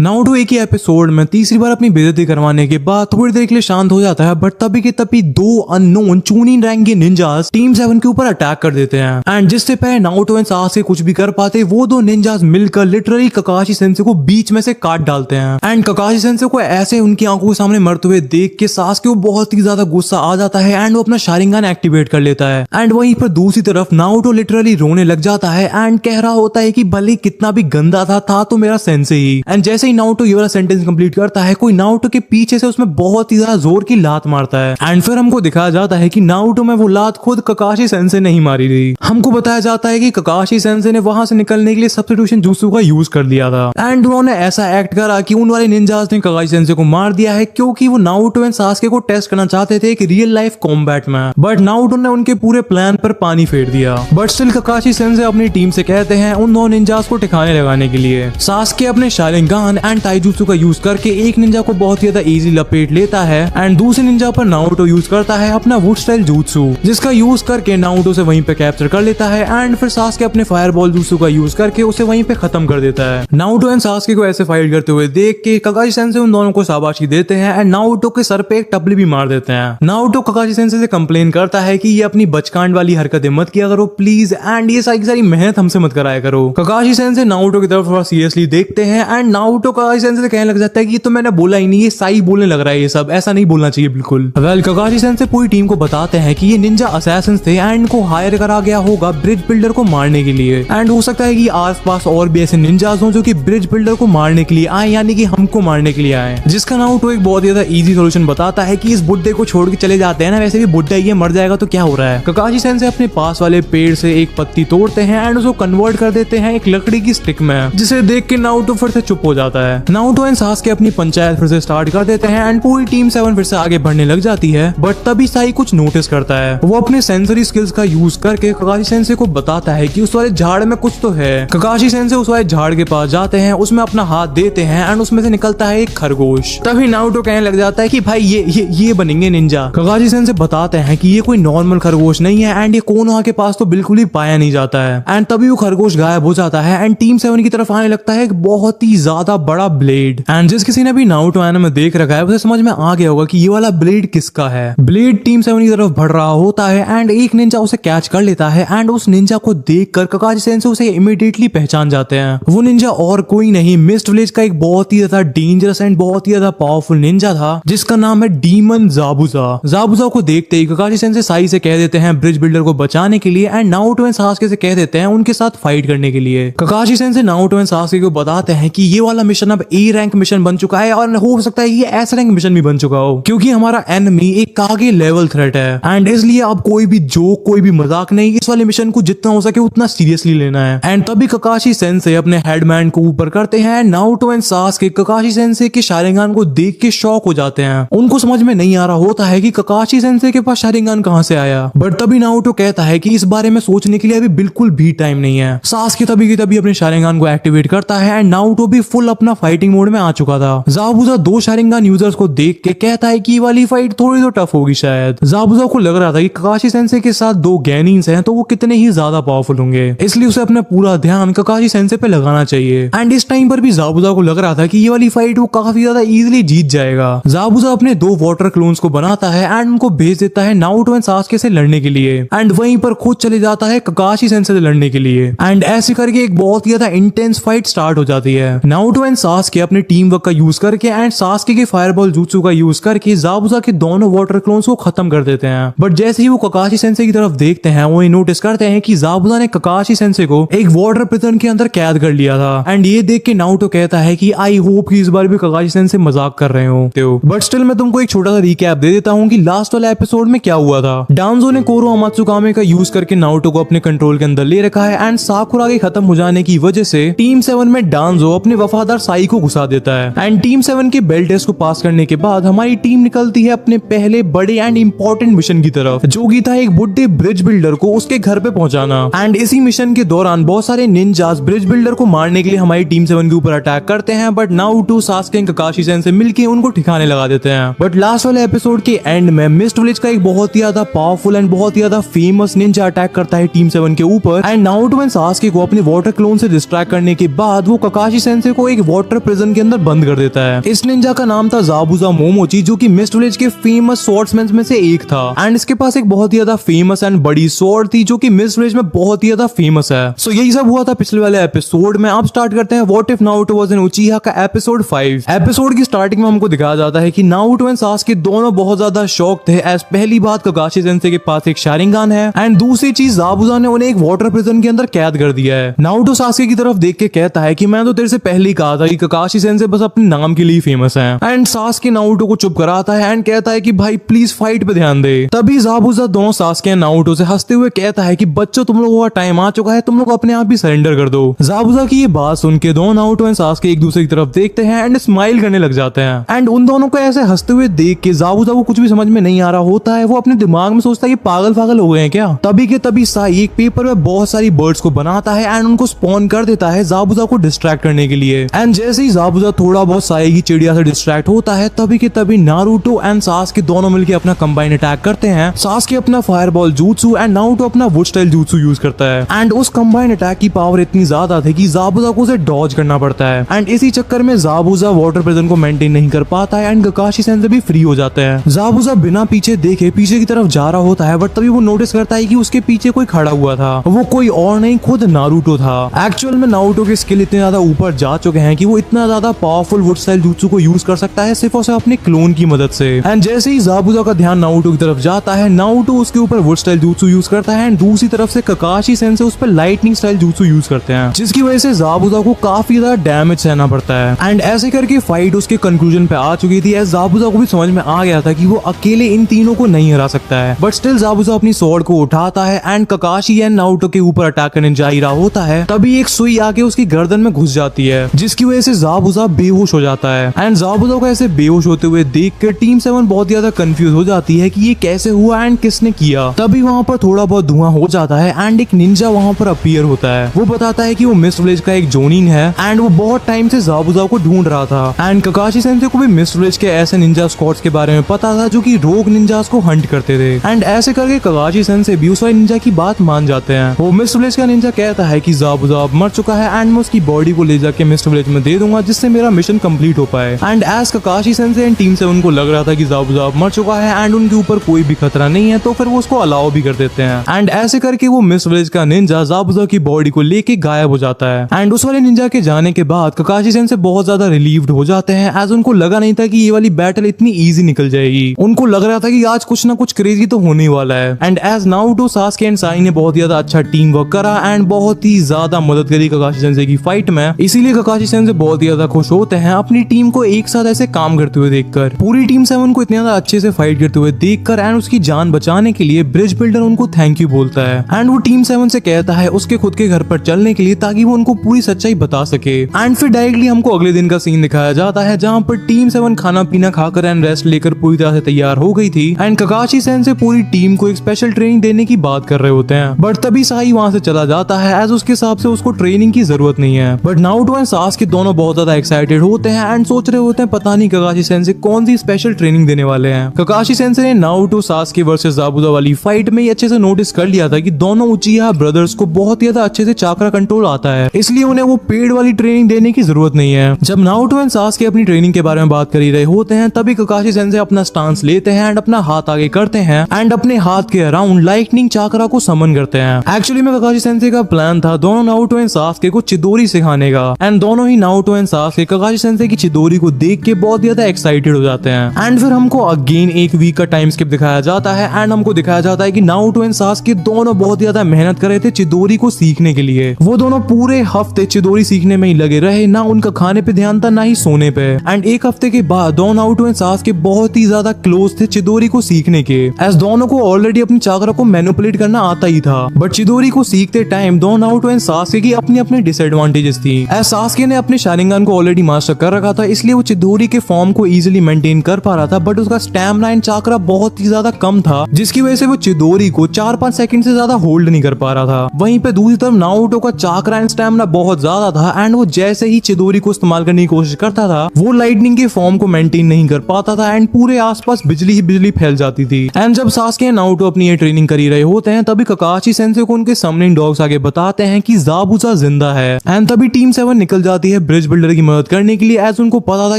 नारुतो एक ही एपिसोड में तीसरी बार अपनी बेइज्जती करवाने के बाद थोड़ी देर के लिए शांत हो जाता है, बट तभी के तभी 2 अननोन चूनिन रैंक के निंजास टीम 7 के ऊपर अटैक कर देते हैं। एंड जिससे पहले नारुतो एंड सासके कुछ भी कर पाते, वो 2 निंजास मिलकर लिटरली काकाशी सेंसे को बीच में से काट डालते हैं। एंड काकाशी सेंसे को ऐसे उनकी आंखों के सामने मरते हुए देख के सासके को बहुत ही ज्यादा गुस्सा आ जाता है एंड वो अपना शारिंगान एक्टिवेट कर लेता है। एंड वहीं पर दूसरी तरफ नारुतो लिटरली रोने लग जाता है एंड कह रहा होता है कि भले कितना भी गंदा था तो मेरा सेंसे ही। एंड जैसे ही नारुतो ये वाला सेंटेंस कंप्लीट करता है, कोई नारुतो के पीछे से उसमें बहुत ही ज्यादा जोर की लात मारता है। एंड फिर हमको दिखाया जाता है कि नारुतो में वो लात खुद काकाशी सेंसे नहीं मारी थी। हमको बताया जाता है कि काकाशी सेंसे ने वहां से निकलने के लिए सब्स्टिट्यूशन जुत्सु का यूज कर लिया था। एंड उन्होंने ऐसा एक्ट करा कि उन वाले निंजास ने काकाशी सेंसे को मार दिया है, क्योंकि वो नारुतो एंड सासके को टेस्ट करना चाहते थे एक रियल लाइफ कॉम्बैट में। बट नारुतो ने उनके पूरे प्लान पर पानी फेर दिया। बट स्टिल काकाशी सेंसे अपनी टीम से कहते हैं उन 2 निंजास को ठिकाने लगाने के लिए। सासके अपने शारिंगान एंड ताइजुत्सु का यूज करके एक निंजा को बहुत ही ज्यादा इजी लपेट लेता है एंड दूसरे निंजा पर नारुतो यूज करता है अपना वुड स्टाइल jutsu, जिसका यूज करके नारुतो से वहीं पे कैप्चर कर लेता है। एंड फिर सासके अपने फायरबॉल jutsu का यूज करके उसे वहीं पे खत्म कर देता है। नारुतो एंड सासके को ऐसे फाइट करते हुए देख के काकाशी सेंसे उन दोनों को शाबाशी देते हैं एंड नारुतो के सर पे एक टपली भी मार देते हैं। नारुतो काकाशी सेंसे से कंप्लेन करता है कि ये अपनी बचकांड वाली हरकतें मत किया करो प्लीज, एंड ये सारी मेहनत हमसे मत कराया करो। काकाशी सेंसे नारुतो की तरफ थोड़ा सीरियसली देखते हैं एंड नारुतो काकाशी सेंसे से कहने लग जाता है कि ये तो मैंने बोला ही नहीं, ये साई बोलने लग रहा है, ये सब ऐसा नहीं बोलना चाहिए बिल्कुल। वेल काकाशी सेंसे पूरी टीम को बताते हैं कि ये निंजा असैसिन्स थे एंड इनको हायर करा गया होगा ब्रिज बिल्डर को मारने के लिए। एंड हो सकता है कि आसपास और भी ऐसे निंजास हों जो कि ब्रिज बिल्डर को मारने के लिए आए, यानी कि हमको मारने के लिए आए। जिसका नारुतो एक बहुत ज्यादा इजी सॉल्यूशन बताता है कि इस बुड्ढे को छोड़ के चले जाते हैं ना, वैसे भी बुड्ढा ये मर जाएगा तो क्या हो रहा है। काकाशी सेंसे अपने पास वाले पेड़ से एक पत्ती तोड़ते हैं एंड उसको कन्वर्ट कर देते हैं एक लकड़ी की स्टिक में, जिसे देख के नारुतो फिर से चुप हो जाता है। नारुतो एंड सासके अपनी पंचायत फिर से स्टार्ट कर देते हैं एंड पूरी टीम 7 फिर से आगे बढ़ने लग जाती है। बट तभी साई कुछ नोटिस करता है। वो अपने सेंसरी स्किल्स का यूज करके काकाशी सेंसे को बताता है कि उस वाले झाड़ में कुछ तो है। काकाशी सेंसे उस वाले झाड़ के पास जाते हैं, उसमें अपना हाथ देते हैं एंड उसमें से निकलता है एक खरगोश। तभी नारुतो कहने लग जाता है कि भाई ये बनेंगे निंजा। काकाशी सेंसे बताते हैं कि ये कोई नॉर्मल खरगोश नहीं है एंड ये कोनोहा के पास तो बिल्कुल ही पाया नहीं जाता है। एंड तभी वो खरगोश गायब हो जाता है एंड टीम 7 की तरफ आने लगता है एक बहुत ही ज्यादा बड़ा ब्लेड। एंड जिस किसी ने भी नारुतो एनिमे देख रखा है उसे समझ में आ गया होगा कि ये वाला ब्लेड किसका है। ब्लेड टीम 7 की तरफ बढ़ रहा होता है एंड एक निंजा उसे कैच कर लेता है एंड उस निंजा को देखकर काकाशी सेंसे उसे इमीडिएटली पहचान जाते हैं। वो निंजा और कोई नहीं, मिस्ट विलेज का एक बहुत ही ज्यादा डेंजरस एंड बहुत ही ज्यादा पावरफुल निंजा था जिसका नाम है डीमन ज़ाबुज़ा। ज़ाबुज़ा को देखते ही काकाशी सेंसे साई से कह देते हैं ब्रिज बिल्डर को बचाने के लिए एंड नारुतो एंड सासके से कह देते हैं उनके साथ फाइट करने के लिए। Kakashi sensei Naruto and Sasuke को बताते हैं कि ये वाला मिशन अब ए रैंक मिशन बन चुका है और हो सकता है ये एस रैंक मिशन भी बन चुका हो, क्योंकि हमारा एनिमी एक कागे लेवल थ्रेट है। एंड इसलिए अब कोई भी जोक, कोई भी मजाक नहीं, इस वाले मिशन को जितना हो सके उतना सीरियसली लेना है। एंड तभी ककाशी सेंसे अपने हेडमैन को ऊपर करते हैं। Naruto and Sasuke Kakashi sensei के शारिंगान को देख के शॉक हो जाते हैं। उनको समझ में नहीं आ रहा होता है कि ककाशी सेंसे के पास शारिंगान कहां से आया, बट तभी नारुतो कहता है कि इस बारे में सोचने के लिए अभी बिल्कुल भी टाइम नहीं है। सासुके तभी की तभी अपने शारिंगान को एक्टिवेट करता है एंड नारुतो भी फुल अपना फाइटिंग मोड में आ चुका था। ज़ाबुज़ा दो शारिंगान यूजर्स को देख के कहता है कि ये वाली फाइट थोड़ी तो टफ होगी शायद। ज़ाबुज़ा को लग रहा था कि ककाशी सेंसे के साथ दो गैनिन्स हैं तो वो कितने ही ज्यादा पावरफुल होंगे, इसलिए उसे अपना पूरा ध्यान ककाशी सेंसे पे लगाना चाहिए। एंड इस टाइम पर भी ज़ाबुज़ा को लग रहा था कि ये वाली फाइट वो काफी ज्यादा इजीली जीत जाएगा। ज़ाबुज़ा अपने दो वाटर क्लोन्स को बनाता है एंड उनको भेज देता है नारुतो एंड सासुके से लड़ने के लिए, एंड वहीं पर खुद चले जाता है ककाशी सेंसे से लड़ने के लिए। एंड ऐसे करके एक बहुत ही ज्यादा इंटेंस फाइट स्टार्ट हो जाती है। नारुतो एंड सासुके अपने टीम वर्क का यूज करके एंड सासुके के फायरबॉल जुत्सु का यूज करके ज़ाबुज़ा के दोनों वाटर क्लोन्स को खत्म कर देते हैं। बट जैसे ही वो ककाशी सेंसे की तरफ देखते हैं वो नोटिस करते हैं कि ज़ाबुज़ा ने ककाशी सेंसे को एक वाटर प्रिजन के अंदर कैद कर लिया था। एंड ये देख के नारुतो कहता है कि आई होप कि इस बार भी ककाशी सेंसे मजाक कर रहे हो। बट स्टिल मैं तुमको एक छोटा सा रिकैप दे देता हूँ कि लास्ट वाले एपिसोड में क्या हुआ था। डांजो ने कोरो अमात्सुकामे का यूज करके नारुतो को अपने कंट्रोल के अंदर ले रखा है एंड साकुरागे खत्म हो जाने की वजह से टीम 7 में डांजो अपने वफादार साई को घुसा देता है। एंड टीम 7 के बेल टेस्ट को पास करने के बाद हमारी टीम निकलती है अपने पहले बड़े एंड इंपॉर्टेंट मिशन की तरफ, जो की था एक बुड्ढे ब्रिज बिल्डर को उसके घर पे पहुंचाना। एंड इसी मिशन के दौरान बहुत सारे निंजास ब्रिज बिल्डर को मारने के लिए हमारी टीम 7 के ऊपर अटैक करते हैं, but Naruto Sasuke and Kakashi sensei मिलके उनको ठिकाने लगा देते हैं। बट लास्ट वाले एपिसोड के एंड में मिस्ट विलेज का एक बहुत ही ज्यादा पावरफुल एंड बहुत ही ज्यादा फेमस निंजा अटैक करता है टीम 7 के ऊपर एंड नारुतो एंड सासुके को अपने वाटर क्लोन से डिस्ट्रैक्ट करने के बाद वो ककाशी सेंसे को एक वाटर प्रिजन के अंदर बंद कर देता है। इस निंजा का नाम था ज़ाबुज़ा मोमोची, जो कि मिस्ट विलेज के फेमस स्वॉर्ड्समैन में से एक था। एंड इसके पास एक बहुत ही ज्यादा फेमस एंड बड़ी स्वॉर्ड थी जो कि मिस्ट विलेज में बहुत ही ज्यादा फेमस है। सो यही सब हुआ था पिछले वाले एपिसोड में। अब स्टार्ट करते हैं what if Naruto was an उचिहा का एपिसोड 5। एपिसोड की स्टार्टिंग में हमको दिखाया जाता है कि नारुतो एंड सासुके दोनों बहुत ज्यादा शॉक थे एज पहली बात ककाशी सेंसे के पास एक शारिंगान है एंड दूसरी चीज ज़ाबुज़ा ने उन्हें एक वाटर प्रिजन के अंदर कैद कर दिया है। नारुतो सासुके की तरफ देख के कहता है कि मैं तो तेरे से पहले ही कहा था कि ककाशी सेंसे बस अपने नाम के लिए फेमस है। एंड सासुके नारुतो को चुप कराता है एंड कहता है कि भाई प्लीज फाइट पे ध्यान दे। तभी ज़ाबुज़ा दोनों सासुके एंड नारुतो से हंसते हुए कहता है कि बच्चों तुम लोगों का टाइम आ चुका है, तुम लोग अपने आप ही सरेंडर कर दो। ज़ाबुज़ा की ये बात सुन के दोनों नारुतो एंड सासुके एक दूसरे की तरफ देखते हैं एंड स्माइल करने लग जाते हैं। एंड उन दोनों को ऐसे हंसते हुए देख के ज़ाबुज़ा को कुछ भी समझ में नहीं आ रहा होता है। वो अपने दिमाग में सोचता है ये पागल हो गए हैं क्या। तभी के तभी साई एक पेपर में बहुत सारी बर्ड्स को बनाता है एंड उनको स्पॉन कर देता है ज़ाबुज़ा को डिस्ट्रैक्ट करने के लिए। एंड जैसे ही ज़ाबुज़ा थोड़ा बहुत साई की चिड़िया से डिस्ट्रैक्ट होता है तभी के तभी नारुतो एंड सासुके दोनों मिलकर अपना कंबाइन अटैक करते हैं। सासुके अपना फायरबॉल jutsu एंड नारुतो अपना वुड स्टाइल jutsu यूज करता है। एंड उस कंबाइन अटैक की पावर इतनी ज्यादा थी कि ज़ाबुज़ा को उसे डॉज करना पड़ता है। एंड इसी चक्कर में ज़ाबुज़ा वाटर प्रिजन को मेंटेन नहीं कर पाता है एंड ककाशी सेंसे भी फ्री हो जाते हैं। ज़ाबुज़ा बिना पीछे देखे पीछे की तरफ जा रहा होता है, बट तभी वो नोटिस करता है कि उसके पीछे कोई खड़ा हुआ था। वो कोई और नहीं, खुद नारुतो था। एक्चुअल में नारुतो के स्किल इतने ज्यादा ऊपर जा चुके हैं कि वो इतना ज्यादा पावरफुल वुड स्टाइल jutsu को यूज कर सकता है सिर्फ और सिर्फ अपने क्लोन की मदद से। एंड जैसे ही ज़ाबुज़ा का ध्यान नारुतो की तरफ जाता है, नारुतो उसके ऊपर वुड स्टाइल jutsu यूज करता है एंड दूसरी तरफ से ककाशी सेंसे उस पर लाइटनिंग स्टाइल jutsu यूज करते हैं, जिसकी वजह से ज़ाबुज़ा को काफी ज्यादा डैमेज सहना पड़ता है। एंड ऐसे करके फाइट उसके कंक्लूजन पे आ चुकी थी। ज़ाबुज़ा को भी समझ में आ गया था कि वो अकेले इन तीनों को नहीं हरा सकता है, बट स्टिल ज़ाबुज़ा अपनी स्वॉर्ड को उठाता है एंड ककाशी एंड नारुतो के ऊपर अटैक करने जा ही रहा होता है। तभी एक सुई आके उसकी गर्दन में घुस जाती है, जिसकी वजह से ज़ाबुज़ा बेहोश हो जाता है। एंड ज़ाबुज़ा को ऐसे बेहोश होते हुए देख कर टीम 7 बहुत ज्यादा कंफ्यूज हो जाती है कि ये कैसे हुआ एंड किसने किया। तभी वहाँ पर थोड़ा बहुत धुआं हो जाता है एंड एक निंजा वहाँ पर अपीयर होता है। वो बताता है कि वो मिस्ट विलेज का एक जोनिन है एंड वो बहुत टाइम से ज़ाबुज़ा को ढूंढ रहा था। एंड ककाशी सेंसे को भी मिस्ट विलेज के ऐसे निंजा स्क्वाड्स के बारे में पता था जो कि रोग निंजास को हंट करते थे। एंड ऐसे करके ककाशी सेंसे भी उस वाले निंजा की बात मान जाते हैं। वो मिस्ट विलेज का निंजा कहता है कि ज़ाबुज़ा अब मर चुका है एंड मैं उसकी बॉडी को ले जाके मिस्ट विलेज में दे दूंगा जिससे मेरा मिशन कंप्लीट हो पाए। And as Kakashi sensei and team 7 को लग रहा था कि ज़ाबुज़ा अब मर चुका है एंड उनके ऊपर कोई भी खतरा नहीं है, तो फिर वो उसको अलाउ भी कर देते हैं। एंड ऐसे करके वो मिस्ट विलेज का निंजा ज़ाबुज़ा की बॉडी को लेके गायब हो जाता है। एंड उस वाले निंजा के जाने के बाद ककाशी सेंसे बहुत ज्यादा रिलीव्ड हो जाते हैं एज उनको लगा नहीं था कि ये वाली बैटल इतनी इजी निकल जाएगी। उनको लग रहा था कि आज कुछ ना कुछ क्रेजी तो होने वाला है। And as Naruto Sasuke and Sai ने बहुत ज्यादा अच्छा टीम वर्क करा एंड बहुत ही ज्यादा मदद करी ककाशी सेंसे की फाइट में, इसीलिए ककाशी सेंसे बहुत ही ज्यादा खुश होते हैं अपनी टीम को एक साथ ऐसे काम करते हुए देखकर। पूरी टीम 7 को इतने ज्यादा अच्छे से फाइट करते हुए देखकर एंड उसकी जान बचाने के लिए ब्रिज बिल्डर उनको थैंक यू बोलता है एंड वो टीम 7 से कहता है उसके खुद के घर पर चलने के लिए ताकि वो उनको पूरी सच्चाई बता सके। एंड फिर डायरेक्टली हमको अगले दिन का सीन दिखाया जाता है जहाँ पर टीम 7 खाना पीना खाकर एंड रेस्ट लेकर पूरी तरह से तैयार हो गई थी एंड ककाशी सेंसे पूरी टीम को एक स्पेशल ट्रेनिंग देने की बात कर रहे होते हैं। बट तभी साई वहाँ से चला जाता है एज उसके हिसाब से उसको ट्रेनिंग की जरूरत नहीं है। बट नारुतो एंड सास्के दोनों बहुत ज्यादा एक्साइटेड होते हैं एंड सोच रहे होते हैं पता नहीं ककाशी सेंसे कौन सी स्पेशल ट्रेनिंग देने वाले हैं। ककाशी सेंसे ने नारुतो सास्के वर्सेस जाबुजा वाली फाइट में अच्छे से नोटिस कर लिया था कि दोनों उचिहा ब्रदर्स को बहुत ही ज्यादा अच्छे से चाक्रा कंट्रोल आता है, इसलिए उन्हें वो पेड वाली ट्रेनिंग देने की जरूरत नहीं है। जब नारुतो एंड सास्के अपनी ट्रेनिंग के बारे में बात कर ही रहे होते हैं तभी ककाशी सेंसे अपना स्टांस लेते हैं एंड अपना हाथ आगे करते हैं एंड अपने हाथ के अराउंड लाइटनिंग चाक्रा को समन करते हैं। एक्चुअली में ककाशी सेंसे का प्लान था दोनों नारुतो एंड सास्के को चिदोरी सिखाने का एंड दोनों ही Naruto and Sasuke Kakashi sensei की चिदोरी को देख के बहुत ज्यादा एक्साइटेड हो जाते हैं। एंड फिर हमको अगेन एक वीक का टाइम स्किप दिखाया जाता है एंड हमको दिखाया जाता है कि नारुतो एंड सास्के दोनों बहुत ज्यादा मेहनत कर रहे थे चिदोरी को सीखने के लिए। वो दोनों पूरे हफ्ते चिदोरी सीखने में ही लगे रहे, ना उनका खाने पे ध्यान था ना ही सोने पे। एंड एक हफ्ते के बाद दोनों नारुतो एंड सास्के बहुत ही ज्यादा क्लोज थे चिदोरी को सीखने के, एज दोनों को ऑलरेडी अपनी चाक्रा को मैनिपुलेट करना आता ही था। बट चिदोरी को सीखते टाइम दोनों नारुतो एंड सास्के की अपनी अपनी डिसएडवांटेजेस थी। एज सास्के ने अपने शारिंगन को ऑलरेडी मास्टर कर रखा था, इसलिए वो चिदोरी के फॉर्म को इजीली मेंटेन कर पा रहा था, बट उसका स्टैमिना एंड चाक्रा बहुत ही ज्यादा कम था, जिसकी वजह से वो चिदोरी को 4-5 सेकंड से ज्यादा होल्ड नहीं कर पा रहा था। वहीं पे दूसरी तरफ नारुतो का चाक्रा एंड स्टैमिना बहुत ज्यादा था एंड वो जैसे ही चिदोरी को इस्तेमाल करने की कोशिश करता था वो लाइटनिंग के फॉर्म को मेंटेन नहीं कर पाता था एंड पूरे आसपास बिजली ही बिजली फैल जाती थी। एंड जब सास्के एंड नारुतो अपनी ये ट्रेनिंग कर ही रहे होते हैं तभी ककाशी सेंसे को उनके समनिंग डॉग्स आगे बताते हैं कि जाबुजा जिंदा है। एंड तभी टीम 7 निकल जाती है ब्रिज बिल्डर की मदद करने के लिए, एज उनको पता था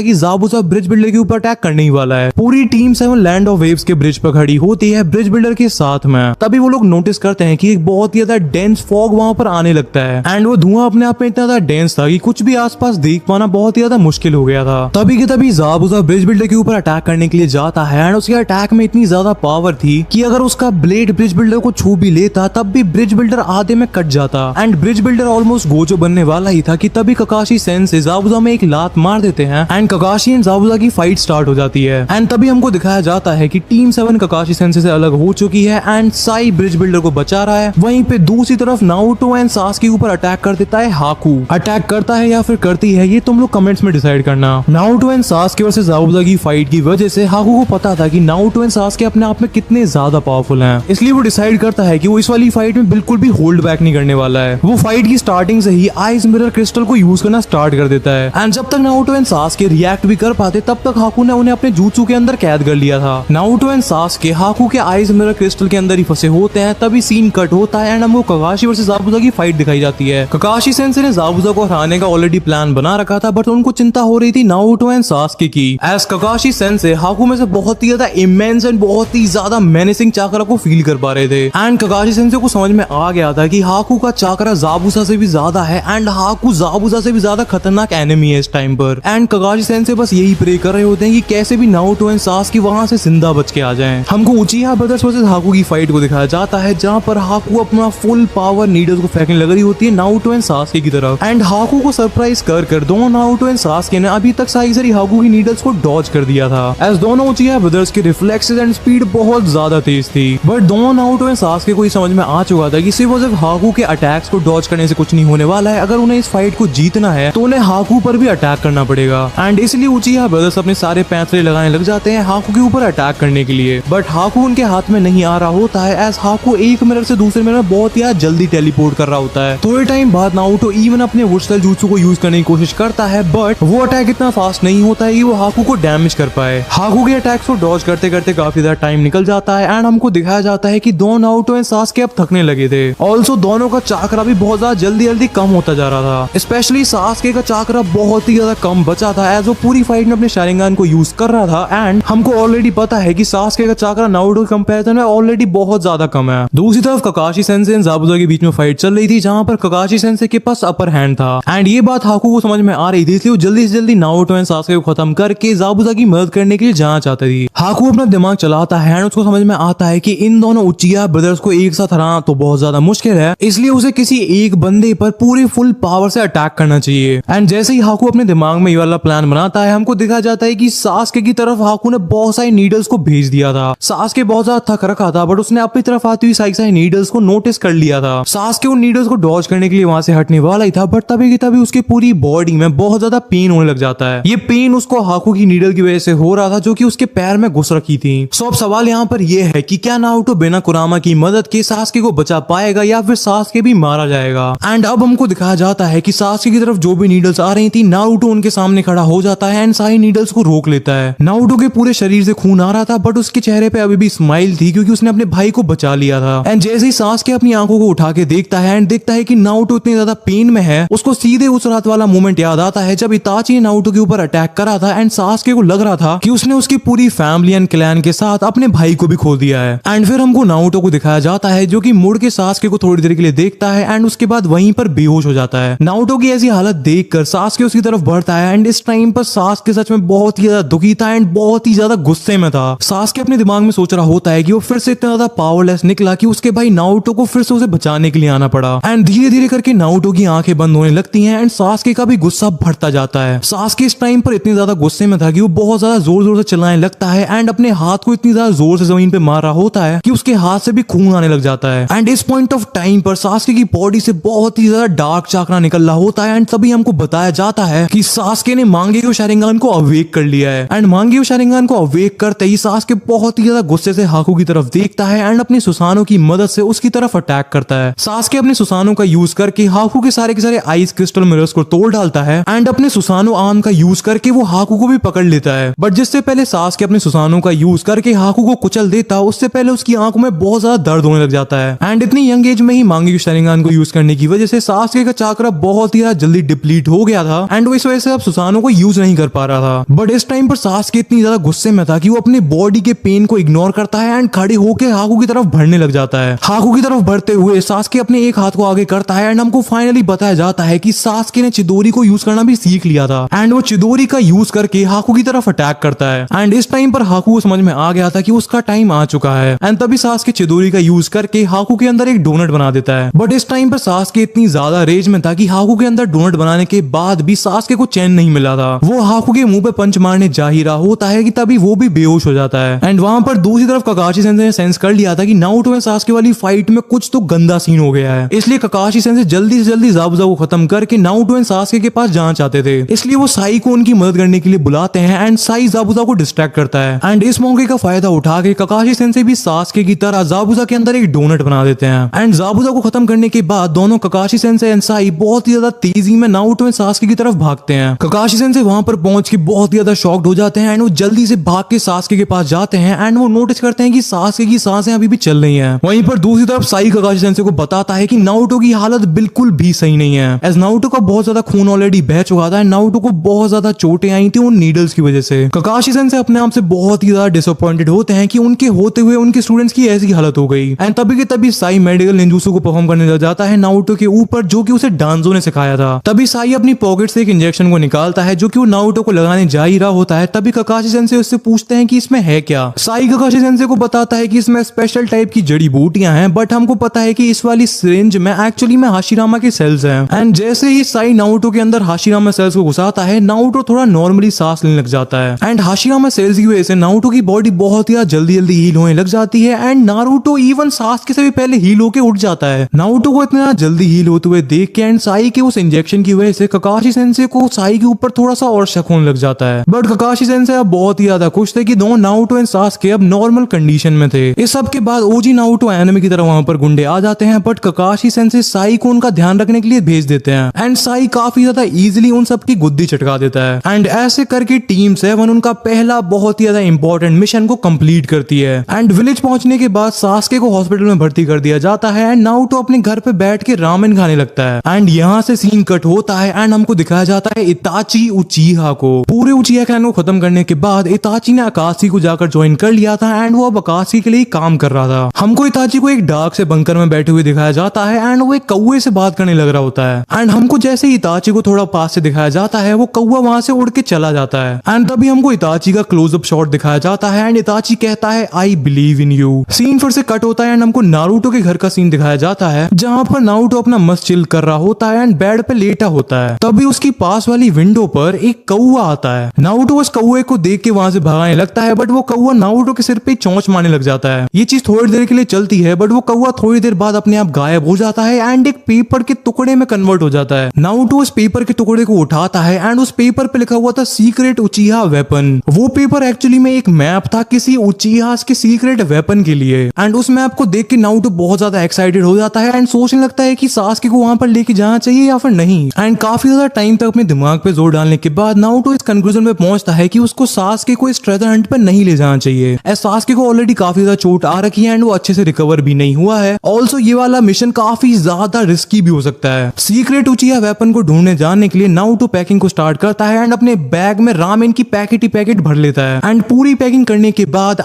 कि जाबुजा ब्रिज बिल्डर के ऊपर अटैक करने ही वाला है। पूरी टीम 7 लैंड ऑफ वेव्स के ब्रिज पर खड़ी होती है ब्रिज बिल्डर के साथ में। तभी वो लोग नोटिस करते हैं कि एक बहुत ही ज्यादा डेंस फॉग वहां पर आने लगता है एंड वो धुआं अपने आप में इतना ज्यादा डेंस था कि कुछ भी आसपास देख पाना बहुत ही ज्यादा मुश्किल हो गया था। तभी के तभी जाबुजा ब्रिज बिल्डर के ऊपर अटैक करने के लिए जाता है एंड उसके अटैक में इतनी ज्यादा पावर थी कि अगर उसका ब्लेड ब्रिज बिल्डर को छू भी लेता तब भी ब्रिज बिल्डर आधे में कट जाता and bridge builder almost Gojo बनने वाला ही था कि तभी ककाशी सेंसे जाबुजा में एक लात मार देते हैं एंड ककाशी एंड जाबुजा की फाइट स्टार्ट हो जाती है। एंड तभी हमको दिखाया जाता है कि टीम 7 ककाशी सेंसे से अलग हो चुकी है एंड साई ब्रिज बिल्डर को बचा रहा है। वहीं पे दूसरी तरफ नारुतो एंड सास्के के ऊपर अटैक कर देता है हाकू। अटैक करता है या फिर करती है ये तुम लोग कमेंट्स में डिसाइड करना। नारुतो एंड सास्के वर्सेस जाबुजा की फाइट की वजह से हाकू को पता था कि नारुतो एंड सास्के अपने आप में कितने ज्यादा पावरफुल हैं, इसलिए वो डिसाइड करता है कि वो इस वाली फाइट में बिल्कुल भी होल्ड बैक नहीं करने वाला है। वो फाइट की स्टार्टिंग से ही आइस मिरर क्रिस्टल को यूज करना स्टार्ट कर देता है एंड जब तक नारुतो एंड सास्के रिएक्ट भी कर पाते तब तक हाकू ने उन्हें अपने jutsu के अंदर कैद कर लिया था। नारुतो एंड सास्के हाकू के आइस मिरर क्रिस्टल के अंदर ही फंसे होते हैं। तभी सीन कट होता है एंड हमको ककाशी वर्सेस जाबुजा की फाइट दिखाई जाती है। ककाशी सेंसे ने जाबुजा को हराने का ऑलरेडी प्लान बना रखा था, बट उनको चिंता हो रही थी नारुतो एंड सास्के की। एज ककाशी सेंसे हाकू में से बहुत ही ज्यादा इमेंस एंड बहुत ही ज्यादा मेनेसिंग चाकरा को फील कर पा रहे थे एंड ककाशी सेंसे को समझ में आ गया था कि हाकू का चाकरा जाबुजा से भी ज्यादा है एंड हाकू जाबुजा से भी ज्यादा खतरनाक एनिमी है इस टाइम पर। एंड ककाशी सेंसे बस यही प्रे कर रहे होते हैं कि कैसे भी नारुतो एंड सास्के वहां से जिंदा बच के आ जाएं। हमको उचिहा ब्रदर्स वर्सेस हाकू की फाइट को दिखाया जाता है जहां पर हाकू अपना फुल पावर नीडल्स को फेंकने लग रही होती है नारुतो एंड सास्के की तरफ एंड हाकू को सरप्राइज कर दोनों नारुतो एंड सास्के ने अभी तक सारी हाकू की नीडल्स को डॉज कर दिया था, एज दोनों उचिहा ब्रदर्स के रिफ्लेक्सेस एंड स्पीड बहुत ज्यादा तेज थी। बट दोनों नारुतो एंड सास्के को ये समझ में आ चुका था कि सिर्फ और सिर्फ हाकू के अटैक्स को डॉज करने से कुछ नहीं होने वाला है। अगर उन्हें इस फाइट को जीतना है तो उन्हें हाकू पर भी अटैक करना पड़ेगा एंड इसलिए उचिहा ब्रदर्स अपने सारे पैंतरे लगाने लग जाते हैं हाकू के ऊपर अटैक करने के लिए। बट हाकू उनके हाथ में नहीं आ रहा होता है, एज हाकू एक मिरर से दूसरे मिरर में बहुत ही जल्दी टेलीपोर्ट कर रहा होता है। थोड़े टाइम बाद नारुतो इवन अपने वुडस्टाइल jutsu को यूज करने की कोशिश करता है, बट वो अटैक इतना फास्ट नहीं होता है कि वो हाकू को डैमेज कर पाए। हाकू के अटैक्स को डॉज करते करते काफी ज्यादा टाइम निकल जाता है एंड हमको दिखाया जाता है कि दोनों नारुतो एंड सास्के अब थकने लगे थे। ऑल्सो दोनों का चाकरा भी बहुत ज्यादा जल्दी जल्दी कम होता जा रहा था। स्पेशली सास्के का चाकरा बहुत ही ज्यादा कम बचा था, एज वो पूरी फाइट में अपने शारिंगन को यूज कर रहा था एंड हमको ऑलरेडी पता है कि सास्के का चाकरा नारुतो के कंपैरिजन में ऑलरेडी बहुत ज्यादा कम है। दूसरी तरफ ककाशी सेंसे एंड जाबुजा के बीच में फाइट चल रही थी जहां पर ककाशी सेंसे के पास अपर हैंड था एंड ये बात हाकू को समझ में आ रही थी, इसलिए वो जल्दी से जल्दी नारुतो एंड सास्के को खत्म करके जाबुजा की मदद करने के लिए जाना चाहती थी। हाकू अपना दिमाग चलाता है एंड उसको समझ में आता है कि इन दोनों उचिहा ब्रदर्स को एक साथ हराना तो बहुत ज्यादा मुश्किल है, इसलिए उसे किसी एक बंदे पर पूरी फुल पावर से अटैक करना चाहिए। चाहिए। एंड जैसे ही हाकू अपने दिमाग में ये वाला प्लान बनाता है, हमको दिखा जाता है कि सास्के की तरफ हाकू ने बहुत सारे नीडल्स को भेज दिया था। सास्के बहुत ज्यादा थक रखा था, बट उसने अपनी तरफ आती हुई सारी नीडल्स को नोटिस कर लिया था। सास्के उन नीडल्स को डॉज करने के लिए वहां से हटने वाला ही था, बट तभी की तभी उसकी पूरी बॉडी में बहुत ज्यादा पेन होने लग जाता है। ये पेन उसको हाकू की नीडल की वजह से हो रहा था, जो कि उसके पैर में घुस रखी थी। सो अब सवाल यहाँ पर यह है कि क्या नारुतो बिना कुरामा की मदद के सास्के को बचा पाएगा या फिर सास्के भी मारा जाएगा। एंड अब हमको दिखाया जाता है कि सास्के की तरफ जो भी नीडल्स आ रही थी, नारुतो उनके सामने खड़ा हो जाता है एंड सारी नीडल्स को रोक लेता है। नारुतो के पूरे शरीर से खून आ रहा था, बट उसके चेहरे पे अभी भी स्माइल थी, क्योंकि उसने अपने भाई को बचा लिया था। एंड जैसे ही सास्के अपनी आंखों को उठा के देखता है एंड देखता है कि नारुतो इतनी ज्यादा पेन में है, उसको सीधे उस रात वाला मोमेंट याद आता है जब इताची ने नारुतो के ऊपर अटैक करा था एंड सास्के को लग रहा था कि उसने उसकी पूरी फैमिली एंड क्लैन के साथ अपने भाई को भी खो दिया है। एंड फिर हमको नारुतो को दिखाया जाता है, जो कि मुड़ के सास्के को थोड़ी देर के लिए देखता है एंड उसके बाद वहीं पर बेहोश हो जाता है। नारुतो की ऐसी हालत देखकर सास्के उसकी तरफ बढ़ता है एंड इस टाइम पर सास्के सच में बहुत ही ज्यादा दुखी था एंड बहुत ही ज्यादा गुस्से में था। सास्के अपने दिमाग में सोच रहा होता है कि वो फिर से इतना ज्यादा पावरलेस निकला कि उसके भाई नारुतो को फिर से उसे बचाने के लिए आना पड़ा। एंड धीरे धीरे करके नारुतो की आंखें बंद होने लगती हैं एंड सास्के का भी गुस्सा बढ़ता जाता है। सास्के इस टाइम पर इतने ज्यादा गुस्से में था कि वो बहुत ज्यादा जोर जोर से चिल्लाने लगता है एंड अपने हाथ को इतनी ज्यादा जोर से जमीन पे मार रहा होता है कि उसके हाथ से भी खून आने लग जाता है। एंड इस पॉइंट ऑफ टाइम पर सास्के की बॉडी से बहुत ही ज्यादा डार्क चाकरा निकल रहा होता है एंड तभी हमको बताया जाता है कि सास्के ने मांगेक्यो शारिंगन को अवेक कर लिया है। एंड मांगेक्यो शारिंगन को अवेक करते ही सास्के बहुत ही ज्यादा गुस्से से हाकू की तरफ देखता है एंड अपनी सुसानो की मदद से उसकी तरफ अटैक करता है। सास्के अपने सुसानो का यूज करके हाकू के सारे आइस क्रिस्टल मिरर्स को तोड़ डालता है एंड अपने सुसानो आर्म का यूज करके वो हाकू को भी पकड़ लेता है। बट जिससे पहले सास्के अपने सुसानो का यूज करके हाकू को कुचल देता, उससे पहले उसकी आंखों में बहुत ज्यादा दर्द होने लग जाता है। एंड इतनी यंग एज में ही मांगेक्यो शारिंगन को यूज करने की वजह से सास्के का चाकरा बहुत ही ज्यादा जल्दी डिप्लीट हो गया था एंड वो इस वजह से अब सुसानो को यूज नहीं कर पा रहा था। बट इस टाइम पर सास्के इतनी ज्यादा गुस्से में था कि वो अपनी बॉडी के पेन को इग्नोर करता है एंड खड़े होकर हाकू की तरफ बढ़ने लग जाता है। हाकू की तरफ बढ़ते हुए सास्के अपने एक हाथ को आगे करता है एंड हमको फाइनली बताया जाता है कि सास्के ने चिदोरी को यूज करना भी सीख लिया था एंड वो चिदोरी का यूज करके हाकू की तरफ अटैक करता है। एंड इस टाइम पर हाकू को समझ में आ गया था कि उसका टाइम आ चुका है एंड तभी सास्के चिदोरी का यूज करके हाकू के अंदर एक डोनट बना देता है। बट इस टाइम पर सास्के इतनी ज्यादा रेज में था कि हाकू के अंदर डोनट बनाने के बाद भी सास्के को चैन नहीं मिला था। वो हाकू के मुंह पे पंच मारने जा ही रहा होता है कि तभी वो भी बेहोश हो जाता है। एंड वहां पर दूसरी तरफ ककाशी सेंसे ने सेंस कर लिया था कि नारुतो और सास्के वाली फाइट में कुछ तो गंदा सीन हो गया है, इसलिए ककाशी सेंसे जल्दी से जल्दी ज़ाबुज़ा को खत्म करके नारुतो एंड सास्के के पास जाना चाहते थे। इसलिए वो साई को उनकी मदद करने के लिए बुलाते हैं एंड साई ज़ाबुज़ा को डिस्ट्रैक्ट करता है। एंड इस मौके का फायदा उठा के ककाशी सेंसे भी सास्के की तरह ज़ाबुज़ा के अंदर एक डोनट बना देते हैं। एंड ज़ाबुज़ा को खत्म करने के बाद दोनों ककाशी सेंसे एंड साई बहुत ही ज्यादा तेजी में नारुतो एंड सास्के की तरफ भागते हैं। ककाशी सेंसे वहां पर पहुंच के बहुत ही ज्यादा शॉक्ड हो जाते हैं एंड वो जल्दी से भाग के सास्के के पास जाते हैं एंड वो नोटिस करते हैं कि सास्के की सांसें अभी भी चल रही हैं। वहीं पर दूसरी तरफ साई ककाशी सेंसे को बताता है कि नारुतो की हालत बिल्कुल भी सही नहीं है, एज नारुतो का बहुत ज्यादा खून ऑलरेडी बह चुका था। नारुतो को बहुत ज्यादा चोटें आई थी उन नीडल्स की वजह से। ककाशी सेंसे अपने आप से बहुत ही ज्यादा डिसअपॉइंटेड होते हैं कि उनके होते हुए उनके स्टूडेंट्स की ऐसी हालत हो गई। एंड तभी के तभी साई मेडिकल निंजुत्सु को परफॉर्म करने लग जाता है नारुतो के ऊपर, जो कि उसे डांजो ने सिखाया था। तभी साई अपनी पॉकेट से एक इंजेक्शन को निकालता है जो कि वो नारुतो को लगाने जा ही रहा होता है। तभी ककाशी सेंसे उससे पूछते हैं कि इसमें है क्या। साई ककाशी सेंसे को बताता है कि इसमें स्पेशल टाइप की जड़ी बूटियां हैं, बट हमको पता है कि इस वाली सिरिंज में एक्चुअली में हाशिरामा के सेल्स हैं। एंड जैसे ही साई नारुतो के अंदर हाशिरामा सेल्स को घुसाता है, नारुतो थोड़ा नॉर्मली सांस लेने लग जाता है। एंड हाशिरामा सेल्स की वजह से नारुतो की बॉडी बहुत ही जल्दी जल्दी हील होने लग जाती है एंड नारुतो इवन सास्के से भी पहले हील होके उठ जाता है। नारुतो को इतना जल्दी हील होते हुए देख के एंड साई के उस इंजेक्शन की वजह से ककाशी सेंसे को साई के ऊपर थोड़ा सा और शक होने लग जाता है। बट ककाशी सेंसे अब बहुत ही ज्यादा खुश थे कि दोनों नारुतो एंड सास्के अब नॉर्मल कंडीशन में थे। इस सब के बाद ओजी नारुतो एनिमे की तरह वहां पर गुंडे आ जाते हैं, बट ककाशी सेंसे साई को उनका ध्यान रखने के लिए भेज देते हैं एंड साई काफी ज्यादा इजीली उन सब की गुद्दी चटका देता है। एंड ऐसे करके टीम 7 उनका पहला बहुत ही ज्यादा इंपॉर्टेंट मिशन को कंप्लीट करती है। एंड विलेज पहुंचने के बाद सास्के को हॉस्पिटल में भर्ती कर दिया जाता है एंड नारुतो अपने घर पे बैठ के रामेन खाने लगता है। एंड यहाँ से सीन कट होता है एंड हमको दिखाया जाता है इताची उचीहा को। पूरे उचीहा क्लैन को खत्म करने के बाद इताची ने अकाशी को जाकर ज्वाइन कर लिया था एंड वो अब अकाशी के लिए काम कर रहा था। हमको इताची को एक डार्क से बंकर में बैठे हुए दिखाया जाता है एंड वो एक कौवे से बात करने लग रहा होता है। एंड हमको जैसे ही इताची को थोड़ा पास से दिखाया जाता है, वो कौवा वहां से उड़ के चला जाता है। एंड तभी हमको इताची का क्लोजअप शॉट दिखाया जाता है एंड इताची कहता है I believe in you. Scene फिर से कट होता है एंड हमको नारुतो के घर का सीन दिखाया जाता है, जहां पर नारुतो अपना मस्त चिल कर रहा होता है एंड बेड पे लेटा होता है। तभी उसकी पास वाली विंडो पर एक कौवा आता है। नारुतो उस कौवे को देख के वहां से भागने लगता है, बट वो कौवा नारुतो के सिर पे चोंच मारने लग जाता है। ये चीज थोड़ी देर के लिए चलती है, बट वो कौवा थोड़ी देर बाद अपने आप गायब हो जाता है एंड एक पेपर के टुकड़े में कन्वर्ट हो जाता है। नारुतो उस पेपर के टुकड़े को उठाता है एंड उस पेपर पे लिखा हुआ था सीक्रेट उचिहा वेपन। वो पेपर एक्चुअली में एक मैप था किसी उचिहा के सीक्रेट वेपन के लिए। एंड उस मैप को देख के नारुतो बहुत ज्यादा एक्साइटेड हो जाता है एंड सोचने लगता है कि सास्के को वहां पर लेके जाना चाहिए या फिर नहीं। एंड काफी ज्यादा टाइम तक अपने दिमाग पे जोर डालने के बाद नारुतो इस कंक्लूजन पे पहुंचता है कि उसको सास्के को इस ट्रेजर हंट पे नहीं ले जाना चाहिए। सास्के को ऑलरेडी काफी ज्यादा चोट आ रखी है एंड वो अच्छे से रिकवर भी नहीं हुआ है। ऑल्सो ये वाला मिशन काफी ज्यादा रिस्की भी हो सकता है। सीक्रेट उचिहा वेपन को ढूंढने जाने के लिए नारुतो पैकिंग को स्टार्ट करता है एंड अपने बैग में रामेन की पैकेट ही पैकेट भर लेता है। एंड पूरी पैकिंग करने के बाद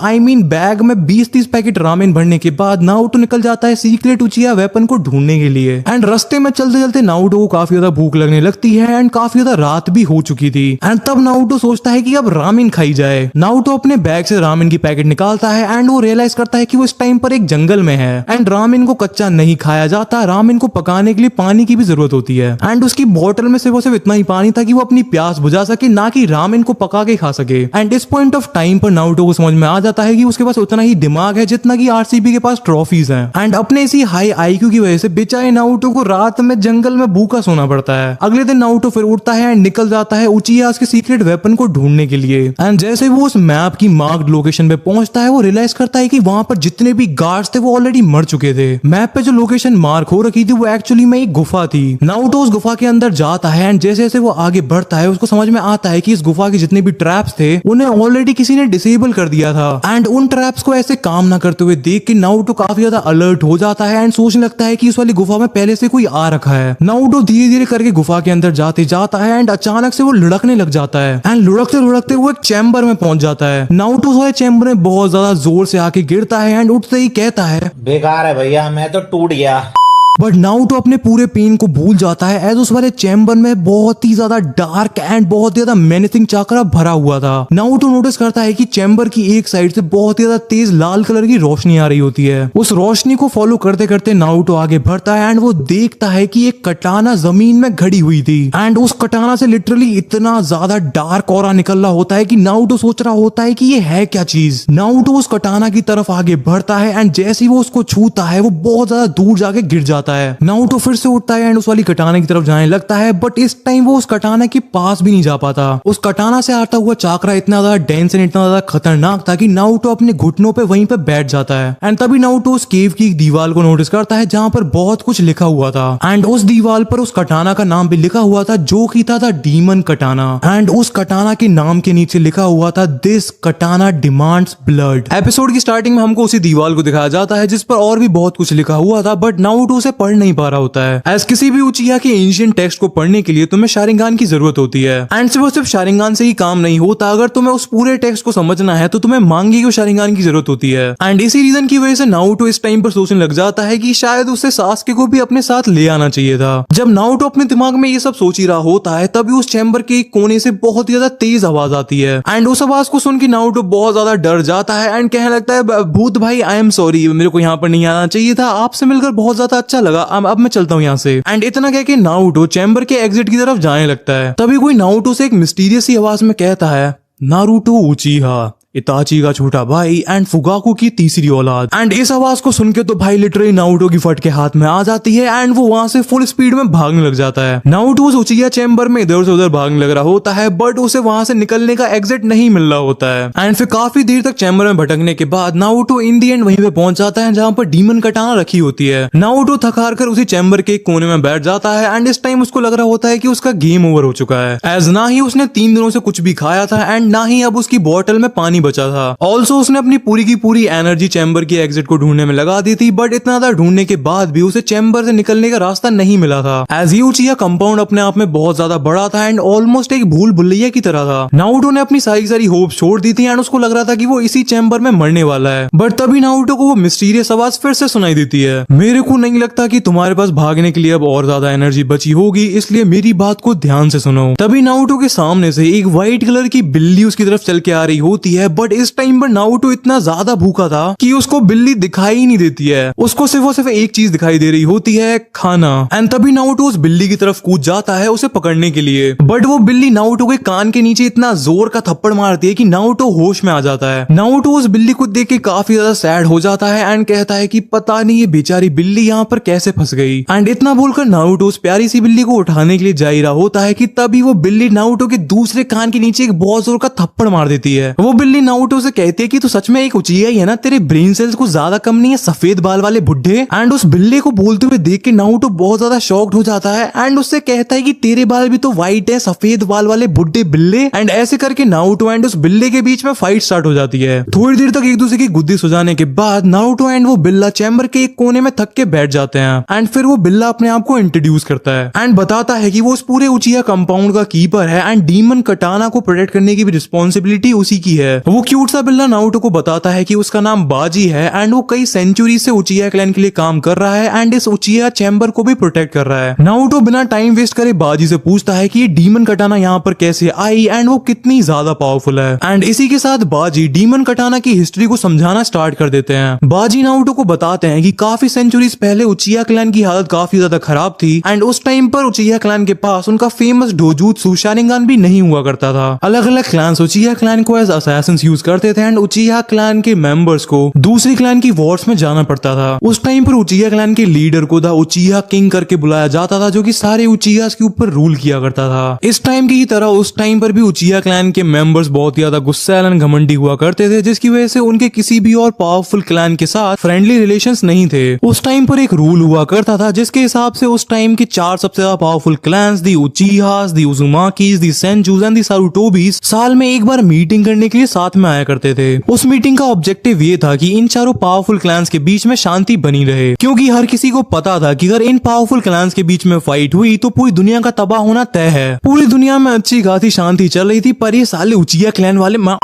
बैग में 20-30 पैकेट रामेन भरने के बाद नारुतो निकल जाता है सीक्रेट उचिहा वेपन को ढूंढने के लिए। एंड रास्ते में चलते चलते नारुतो को काफी ज्यादा भूख लगने लगती है एंड काफी ज्यादा रात भी हो चुकी थी। एंड तब नारुतो सोचता है कि अब रामेन खाई जाए। नारुतो अपने बैग से रामेन की पैकेट निकालता है एंड वो रियलाइज करता है कि वो इस टाइम पर एक जंगल में है एंड रामेन को कच्चा नहीं खाया जाता। रामेन को पकाने के लिए पानी की भी जरूरत होती है एंड उसकी बोतल में सिर्फ इतना ही पानी था कि वो अपनी प्यास बुझा सके, ना कि रामेन को पका के खा सके। एंड इस पॉइंट ऑफ टाइम पर नारुतो को समझ में आ जाता है कि उसके पास उतना ही दिमाग है जितना कि आरसीबी के पास ट्रॉफीज हैं। एंड अपने इसी हाई आईक्यू की वजह से बेचारे नारुतो को रात में जंगल में भूखा सोना पड़ता है। अगले दिन नारुतो फिर उठता है एंड निकल जाता है उचिहा के सीक्रेट वेपन को ढूंढने के लिए। एंड जैसे वो उस मैप की मार्क्ड लोकेशन पे पहुंचता है, वो रियलाइज करता है कि वहां पर जितने भी गार्ड्स थे वो ऑलरेडी मर चुके थे। मैप पे जो लोकेशन मार्क हो रखी थी वो एक्चुअली में एक गुफा थी। नारुतो उस गुफा के अंदर जाता है एंड जैसे जैसे वो आगे बढ़ता है उसको समझ में आता है कि इस गुफा के जितने भी ट्रैप्स थे उन्हें ऑलरेडी किसी ने डिसेबल कर दिया था। एंड उन ट्रैप्स को ऐसे काम ना करते हुए देख के नारुतो काफी ज्यादा अलर्ट हो जाता है एंड सोचने लगता है कि इस वाली गुफा में पहले से कोई आ रखा है। नारुतो धीरे धीरे करके गुफा के अंदर जाते जाता है एंड अचानक से वो लुढ़कने लग जाता है एंड लुढ़कते लुढ़कते वो एक चैम्बर में पहुंच जाता है। नारुतो उस वाले चैम्बर में बहुत ज्यादा जोर से आके गिरता है एंड उठते ही कहता है, बेकार है भैया, मैं तो टूट गया। बट नारुतो अपने पूरे पेन को भूल जाता है एज उस वाले चैम्बर में बहुत ही ज्यादा डार्क एंड बहुत ज्यादा मेनेसिंग चाकरा भरा हुआ था। नारुतो नोटिस करता है कि चैम्बर की एक साइड से बहुत ही ज्यादा तेज लाल कलर की रोशनी आ रही होती है। उस रोशनी को फॉलो करते करते नारुतो आगे बढ़ता है एंड वो देखता है कि एक कटाना जमीन में घड़ी हुई थी एंड उस कटाना से लिटरली इतना ज्यादा डार्क ऑरा निकल रहा होता है कि नारुतो सोच रहा होता है कि ये है क्या चीज। नारुतो उस कटाना की तरफ आगे बढ़ता है एंड जैसे ही वो उसको छूता है वो बहुत ज्यादा दूर जाके गिर जाता है। नारुतो फिर से उठता है एंड उस वाली कटाना की तरफ जाने लगता है, बट इस टाइम वो उस कटाना के पास भी नहीं जा पाता। उस कटाना से आता हुआ चाकरा इतना ज्यादा डेंस एंड इतना ज्यादा खतरनाक था कि नारुतो अपने घुटनों पे वहीं पे बैठ जाता है। एंड तभी नारुतो उस केव की एक दीवार को नोटिस करता है जहां पर बहुत कुछ लिखा हुआ था एंड उस दीवार पर उस कटाना का नाम भी लिखा हुआ था जो कि था डीमन कटाना। एंड उस कटाना के नाम के नीचे लिखा हुआ था दिस कटाना डिमांड्स ब्लड। एपिसोड की स्टार्टिंग में हमको उसी दीवार को दिखाया जाता है जिस पर और भी बहुत कुछ लिखा हुआ था, बट नारुतो उसे पढ़ नहीं पा रहा होता है। एज किसी भी उचिहा के एंशिएंट टेक्स्ट को पढ़ने के लिए तुम्हें शारिंगान की जरूरत होती है एंड सिर्फ शारिंगान से ही काम नहीं होता। अगर तुम्हें उस पूरे टेक्स्ट को समझना है तो तुम्हें मांगी को शारिंगान की जरूरत होती है। एंड इसी रीजन की वजह से नारुतो इस टाइम पर सोचने लग जाता है कि शायद उसे सास्के को भी अपने साथ ले आना चाहिए था। जब नारुतो अपने दिमाग में ये सब सोच ही रहा होता है तभी उस चैम्बर के एक कोने से बहुत ही ज्यादा तेज आवाज आती है एंड उस आवाज को सुन के नारुतो बहुत ज्यादा डर जाता है एंड कहने लगता है, भूत भाई आई एम सॉरी, मेरे को यहाँ पर नहीं आना चाहिए था, आपसे मिलकर बहुत ज्यादा अच्छा लगा, अब मैं चलता हूँ यहाँ से। एंड इतना कह के नारुतो चैम्बर के एग्जिट की तरफ जाने लगता है। तभी कोई नारुतो से एक मिस्टीरियस सी आवाज में कहता है, नारुतो उचिहा, इताची का छोटा भाई एंड फुगाकू की तीसरी औलाद। एंड इस आवाज को सुन के तो भाई लिटरली नारुतो की फट के हाथ में आ जाती है एंड वो वहां से फुल स्पीड में भागने लग जाता है। नारुतो उस उचिहा चैम्बर में इधर से उधर भागने लग रहा होता है, बट उसे वहां से निकलने का एग्जिट नहीं मिल रहा होता है। एंड फिर काफी देर तक चैम्बर में भटकने के बाद नारुतो इन दी एंड वहीं पे पहुंच जाता है जहां पर डीमन कटाना रखी होती है। नारुतो थक हार कर उसी चैम्बर के एक कोने में बैठ जाता है एंड इस टाइम उसको लग रहा होता है कि उसका गेम ओवर हो चुका है। एज ना ही उसने 3 दिनों से कुछ भी खाया था एंड ना ही अब उसकी बोतल में पानी बचा था। ऑल्सो उसने अपनी पूरी की पूरी एनर्जी चैम्बर की एग्जिट को ढूंढने में लगा दी थी, बट इतना ज्यादा ढूंढने के बाद भी उसे चैम्बर से निकलने का रास्ता नहीं मिला था। एज ही उचिहा कंपाउंड अपने आप में बहुत ज्यादा बड़ा था एंड ऑलमोस्ट एक भूल भुलैया की तरह था। नारुतो ने अपनी सारी होप छोड़ दी थी एंड उसको लग रहा था कि वो इसी चैम्बर में मरने वाला है, बट तभी नारुतो को वो मिस्टीरियस आवाज फिर से सुनाई देती है, मेरे को नहीं लगता कि तुम्हारे पास भागने के लिए अब और ज्यादा एनर्जी बची होगी, इसलिए मेरी बात को ध्यान से सुनो। तभी नारुतो के सामने से एक व्हाइट कलर की बिल्ली उसकी तरफ चल के आ रही होती है, बट इस टाइम पर नारुतो इतना ज्यादा भूखा था कि उसको बिल्ली दिखाई ही नहीं देती है। उसको सिर्फ और सिर्फ एक चीज दिखाई दे रही होती है, खाना। एंड तभी नारुतो उस बिल्ली की तरफ कूद जाता है उसे पकड़ने के लिए, बट वो बिल्ली नारुतो के कान के नीचे इतना जोर का थप्पड़ मारती है कि नारुतो होश में आ जाता है। नारुतो उस बिल्ली को देख के काफी ज्यादा सैड हो जाता है एंड कहता है कि पता नहीं ये बेचारी बिल्ली यहाँ पर कैसे फंस गई। एंड इतना बोलकर नारुतो उस प्यारी सी बिल्ली को उठाने के लिए जा ही रहा होता है कि तभी वो बिल्ली नारुतो के दूसरे कान के नीचे एक बहुत जोर का थप्पड़ मार देती है। वो बिल्ली नारुतो से कहती है कि तू सच में एक उचिया ही है ना, तेरे ब्रेन सेल्स कुछ ज्यादा कम नहीं है सफेद बाल वाले बुड्ढे। एंड उस बिल्ली को बोलते हुए देख के नारुतो बहुत ज्यादा शॉक्ड हो जाता है एंड उससे कहता है कि तेरे बाल भी तो व्हाइट है, सफेद बाल वाले बुड्ढे बिल्ले। एंड ऐसे करके नारुतो एंड उस बिल्ले के बीच में फाइट स्टार्ट हो जाती है। थोड़ी देर तक एक दूसरे की गुद्दी सुझाने के बाद नारुतो एंड वो बिल्ला चैम्बर के एक कोने में थक के बैठ जाते हैं। एंड फिर वो बिल्ला अपने आप को इंट्रोड्यूस करता है एंड बताता है कि वो उस पूरे उचिया कंपाउंड का कीपर है एंड डीमन कटाना को प्रोटेक्ट करने की भी रिस्पॉन्सिबिलिटी उसी की है। वो क्यूट सा बिल्ला नारुतो को बताता है कि उसका नाम बाजी है एंड वो कई सेंचुरी से उचिया क्लैन के लिए काम कर रहा है एंड इस उचिया चैम्बर को भी प्रोटेक्ट कर रहा है। नारुतो बिना टाइम वेस्ट करे बाजी से पूछता है कि ये डीमन कटाना यहाँ पर कैसे आई एंड वो कितनी ज्यादा पावरफुल है। एंड इसी के साथ बाजी डीमन कटाना की हिस्ट्री को समझाना स्टार्ट कर देते हैं। बाजी नारुतो को बताते हैं कि काफी सेंचुरीज पहले उचिया क्लैन की हालत काफी ज्यादा खराब थी एंड उस टाइम पर उचिया क्लैन के पास उनका फेमस डोजुत्सु शारिंगन भी नहीं हुआ करता था। अलग अलग क्लैंस उचिया क्लैन को एज असैसिन्स यूज करते थे एंड उचिया क्लैन के मेंबर्स को दूसरी क्लैन की वॉर्स में जाना पड़ता था। उस टाइम पर उचिया क्लैन के लीडर को द उचिया किंग करके बुलाया जाता था, जो कि सारे उचियास के ऊपर रूल किया करता था। इस टाइम की तरह उस टाइम पर भी उचिया क्लैन के मेंबर्स बहुत ज्यादा गुस्सैल एंड घमंडी हुआ करते थे, जिसकी वजह से उनके किसी भी और पावरफुल क्लैन के साथ फ्रेंडली रिलेशंस नहीं थे। उस टाइम पर एक रूल हुआ करता था जिसके हिसाब से उस टाइम के 4 सबसे ज्यादा powerful clans, the Uchihas, the Uzumakis, the Senjus and the Sarutobis, साल में एक बार मीटिंग करने के लिए साथ में आया करते थे। उस मीटिंग का ऑब्जेक्टिव ये था कि इन चारों पावरफुल क्लैंस के बीच में शांति बनी रहे, क्योंकि हर किसी को पता था कि अगर इन पावरफुल क्लैंस के बीच में फाइट हुई तो पूरी दुनिया का तबाह होना तय है। पूरी दुनिया में अच्छी खासी शांति चल रही थी, पर ये साले उचिया क्लैन वाले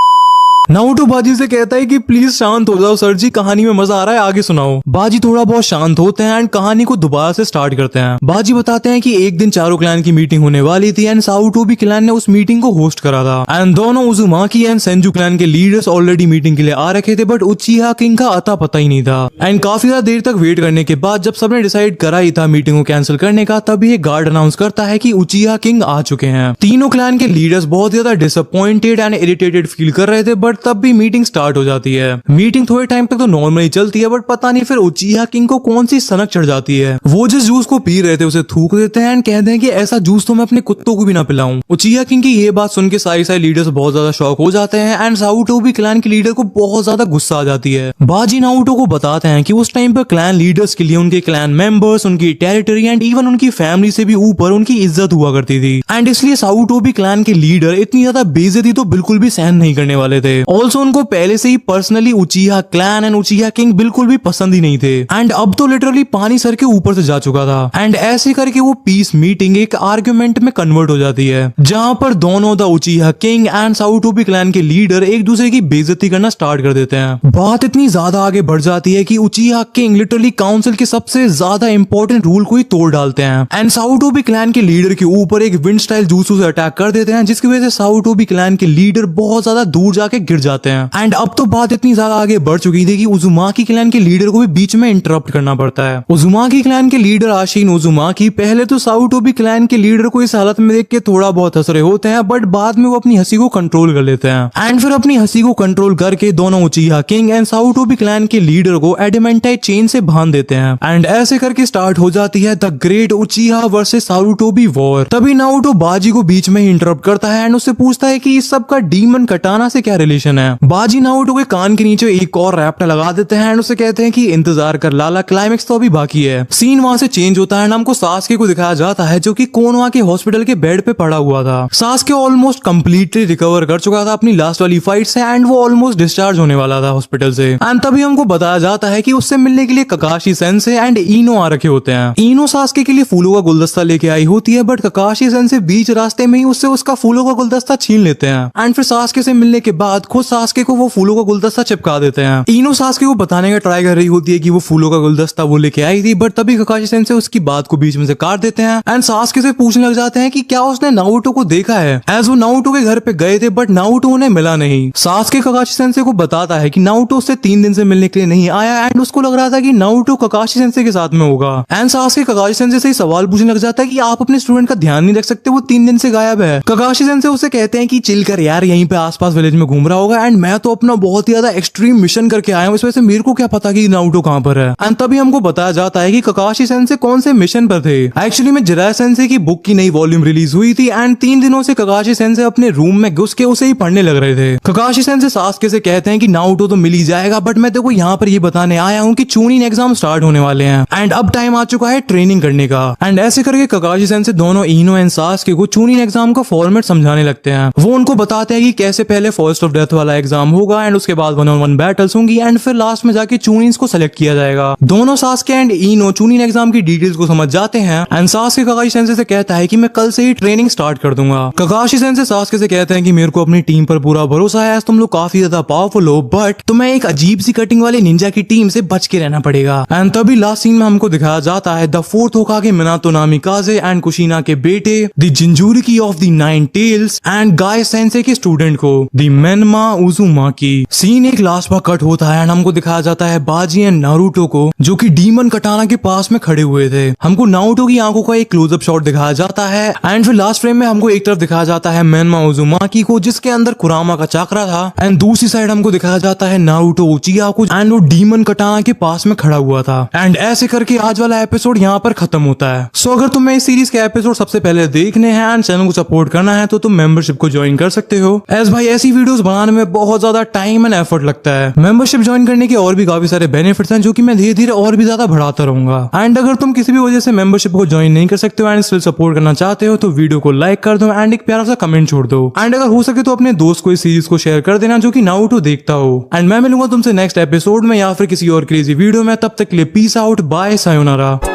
नारुतो बाजी से कहता है कि प्लीज शांत हो जाओ सर जी, कहानी में मजा आ रहा है, आगे सुनाओ। बाजी थोड़ा बहुत शांत होते हैं एंड कहानी को दोबारा से स्टार्ट करते हैं। बाजी बताते हैं कि एक दिन चारों क्लैन की मीटिंग होने वाली थी एंड सारुटोबी क्लैन ने उस मीटिंग को होस्ट करा था एंड दोनों उजुमाकी एंड सेंजू क्लैन के लीडर्स ऑलरेडी मीटिंग के लिए आ रखे थे, बट उचिहा किंग का अता पता ही नहीं था। एंड काफी ज्यादा देर तक वेट करने के बाद जब सबने डिसाइड करा ही था मीटिंग को कैंसिल करने का, तभी एक गार्ड अनाउंस करता है कि उचिहा किंग आ चुके हैं। तीनों क्लैन के लीडर्स बहुत ज्यादा डिसअपॉइंटेड एंड इरिटेटेड फील कर रहे थे, बट तब भी मीटिंग स्टार्ट हो जाती है। मीटिंग थोड़े टाइम तक तो नॉर्मली चलती है, बट पता नहीं फिर उचिहा किंग को कौन सी सनक चढ़ जाती है। वो जिस जूस को पी रहे थे उसे थूक देते हैं एंड कहते हैं कि ऐसा जूस तो मैं अपने कुत्तों को भी ना पिलाऊं। उचिहा किंग की ये बात सुन के सारे लीडर्स बहुत ज्यादा शॉक हो जाते हैं एंड सारुटोबी क्लैन के लीडर को बहुत ज्यादा गुस्सा आ जाती है। बाजी नारुतो को बताते हैं कि उस टाइम पर क्लैन लीडर्स के लिए उनके क्लैन मेंबर्स, उनकी टेरिटरी एंड इवन उनकी फैमिली से भी ऊपर उनकी इज्जत हुआ करती थी एंड इसलिए सारुटोबी क्लैन के लीडर इतनी ज्यादा बेइज्जती तो बिल्कुल भी सहन नहीं करने वाले थे। ऑल्सो उनको पहले से ही personally Uchiha clan and Uchiha king बिल्कुल भी पसंद ही नहीं थे एंड अब तो लिटरली पानी सर के ऊपर से जा चुका था। एंड ऐसे करके वो पीस मीटिंग एक आर्ग्यूमेंट में कन्वर्ट हो जाती है, जहां पर दोनों the Uchiha king and Sarutobi clan के लीडर एक दूसरे की बेइज्जती करना स्टार्ट कर देते हैं। बात इतनी ज्यादा आगे बढ़ जाती है कि उचिहा किंग लिटरली काउंसिल के सबसे ज्यादा इंपॉर्टेंट रूल को ही तोड़ डालते हैं एंड सारुटोबी क्लैन के लीडर के ऊपर एक विंड स्टाइल जूसू से अटैक कर देते हैं, जिसकी वजह से सारुटोबी क्लैन के लीडर बहुत ज्यादा दूर जाके गिर जाते हैं। एंड अब तो बात इतनी ज्यादा आगे बढ़ चुकी थी कि उजुमाकी क्लैन के लीडर को भी बीच में इंटरप्ट करना पड़ता है। उजुमाकी क्लैन के लीडर आशीन उजुमाकी पहले तो सारुटोबी क्लैन के लीडर को इस हालत में देख के थोड़ा बहुत हंस रहे होते हैं, बट बाद में वो अपनी हंसी को कंट्रोल कर लेते हैं एंड फिर अपनी हंसी को कंट्रोल करके दोनों उचिहा किंग एंड सारुटोबी क्लैन के लीडर को एडामेंटाइट चेन से बांध देते हैं एंड ऐसे करके स्टार्ट हो जाती है the great Uchiha versus Sarutobi war. तभी नारुतो बाजी को बीच में ही इंटरप्ट करता है एंड उससे पूछता है कि इस सब का डीमन कटाना से क्या रिलेशन है। बाजी नारुतो के कान के नीचे एक और रैप्टर लगा देते हैं एंड उसे कहते हैं कि इंतजार कर लाला, क्लाइमेक्स तो अभी बाकी है। सीन वहां से चेंज होता है, हमको सास्के को दिखाया जाता है जो कि कोनोहा के हॉस्पिटल के बेड पे पड़ा हुआ था। सास्के ऑलमोस्ट कंप्लीटली रिकवर कर चुका था अपनी लास्ट वाली फाइट से एंड वो ऑलमोस्ट डिस्चार्ज होने वाला था हॉस्पिटल से। एंड तभी हमको बताया जाता है कि उससे मिलने के लिए ककाशी सेंसे एंड इनो आ रखे होते हैं। इनो सास्के के लिए फूलों का गुलदस्ता लेके आई होती है, बट ककाशी सेंसे बीच रास्ते में ही उससे उसका फूलों का गुलदस्ता छीन लेते हैं एंड फिर सास्के से मिलने के बाद खुद सास्के को वो फूलों का गुलदस्ता चिपका देते हैं। इनो सास्के को बताने का ट्राई कर रही होती है कि वो फूलों का गुलदस्ता वो लेके आई थी, बट तभी ककाशी सेंसे उसकी बात को बीच में से काट देते हैं एंड सास्के से पूछने लग जाते हैं कि क्या उसने नारुतो को देखा है, एज वो नारुतो के घर पे गए थे बट नारुतो उन्हें मिला नहीं। सास्के ककाशी सेंसे को बताता है कि नारुतो उससे 3 दिन से मिलने के लिए नहीं आया एंड उसको लग रहा था कि नारुतो ककाशी सेंसे के साथ में होगा। एंड सास्के ककाशी सेंसे से सवाल पूछने लग जाता है कि आप अपने स्टूडेंट का ध्यान नहीं रख सकते, वो 3 दिन से गायब है। ककाशी सेंसे उसे कहते हैं कि चिल कर यार, यहीं पे आसपास विलेज में घूम रहा होगा एंड मैं तो अपना बहुत ही ज्यादा एक्सट्रीम मिशन करके आया हूँ, इस वजह से मेरे को क्या पता कि नारुतो कहाँ पर है। एंड तभी हमको बताया जाता है कि ककाशी सेंसे कौन से मिशन पर थे। एक्चुअली में जिराया सेंसे की बुक की नई वॉल्यूम रिलीज हुई थी एंड 3 दिनों से ककाशी सेंसे अपने रूम में घुस के उसे ही पढ़ने लग रहे थे। ककाशी सेंसे सास्के से कहते हैं कि नारुतो तो मिल ही जाएगा, बट मैं देखो यहाँ पर ये बताने आया हूँ कि चूनिन एग्जाम स्टार्ट होने वाले हैं एंड अब टाइम आ चुका है ट्रेनिंग करने का। एंड ऐसे करके ककाशी सेंसे दोनों इनो एंड सास्के को चूनिन एग्जाम का फॉर्मेट समझाने लगते हैं। वो उनको बताते हैं कि कैसे पहले फर्स्ट ऑफ डेथ वाला एग्जाम होगा एंड उसके बाद 1-on-1 बैटल्स होंगी एंड फिर लास्ट में जाके चूनिन्स को सेलेक्ट किया जाएगा। दोनों सास्के एंड इनो चूनिन एग्जाम की डिटेल्स को समझ जाते हैं एंड सास्के ककाशी सेंसे से कहता है कि मैं कल से ही ट्रेनिंग स्टार्ट कर दूंगा। ककाशी सेंसे सास्के से कहते हैं कि मेरे को अपनी टीम पर पूरा भरोसा है, तुम लोग काफी ज्यादा पावरफुल हो, बट तुम्हें एक अजीब सी कटिंग वाले निंजा की टीम से बच के रहना पड़ेगा। एंड तभी लास्ट सीन में हमको दिखाया जाता है the 4th Hokage Minato Namikaze and Kushina के बेटे the Jinchuriki of the 9 tails and Guy sensei के स्टूडेंट को द मेनमा उजुमाकी। सीन एक लास्ट बार कट होता है एंड हमको दिखाया जाता है बाजी एंड नारुतो को जो कि डीमन कटाना के पास में खड़े हुए थे। हमको नारुतो की आंखों का एक क्लोजअप शॉट दिखाया जाता है एंड फिर लास्ट फ्रेम में हमको एक तरफ दिखाया जाता है मेनमा उजुमाकी को जिसके अंदर कुरामा का चाकरा था एंड दूसरी साइड हमको दिखाया जाता है नारुतो उचिया को एंड वो डीमन कटाना के पास में खड़ा हुआ था। एंड ऐसे करके आज वाला एपिसोड यहाँ पर खत्म होता है। सो अगर तुम्हें इस सीरीज के एपिसोड सबसे पहले देखने हैं एंड चैनल को सपोर्ट करना है तो तुम मेंबरशिप को ज्वाइन कर सकते हो। एज भाई ऐसी वीडियोस बनाने में बहुत ज्यादा टाइम एंड एफर्ट लगता है। मेंबरशिप ज्वाइन करने के और भी काफी सारे बेनिफिट्स हैं जो कि मैं धीरे धीरे और भी ज्यादा बढ़ाता रहूंगा। एंड अगर तुम किसी भी वजह से मेंबरशिप को ज्वाइन नहीं कर सकते हो एंड स्टिल सपोर्ट करना चाहते हो तो वीडियो को लाइक कर दो एंड एक प्यारा सा कमेंट छोड़ दो एंड अगर हो सके तो अपने दोस्त को इस सीरीज को शेयर कर देना जो कि नारुतो देखता हो। एंड मैं मिलूंगा तुमसे नेक्स्ट एपिसोड में या फिर किसी और क्रेजी वीडियो में, तब तक के लिए पीस आउट, बाय, सायोनारा।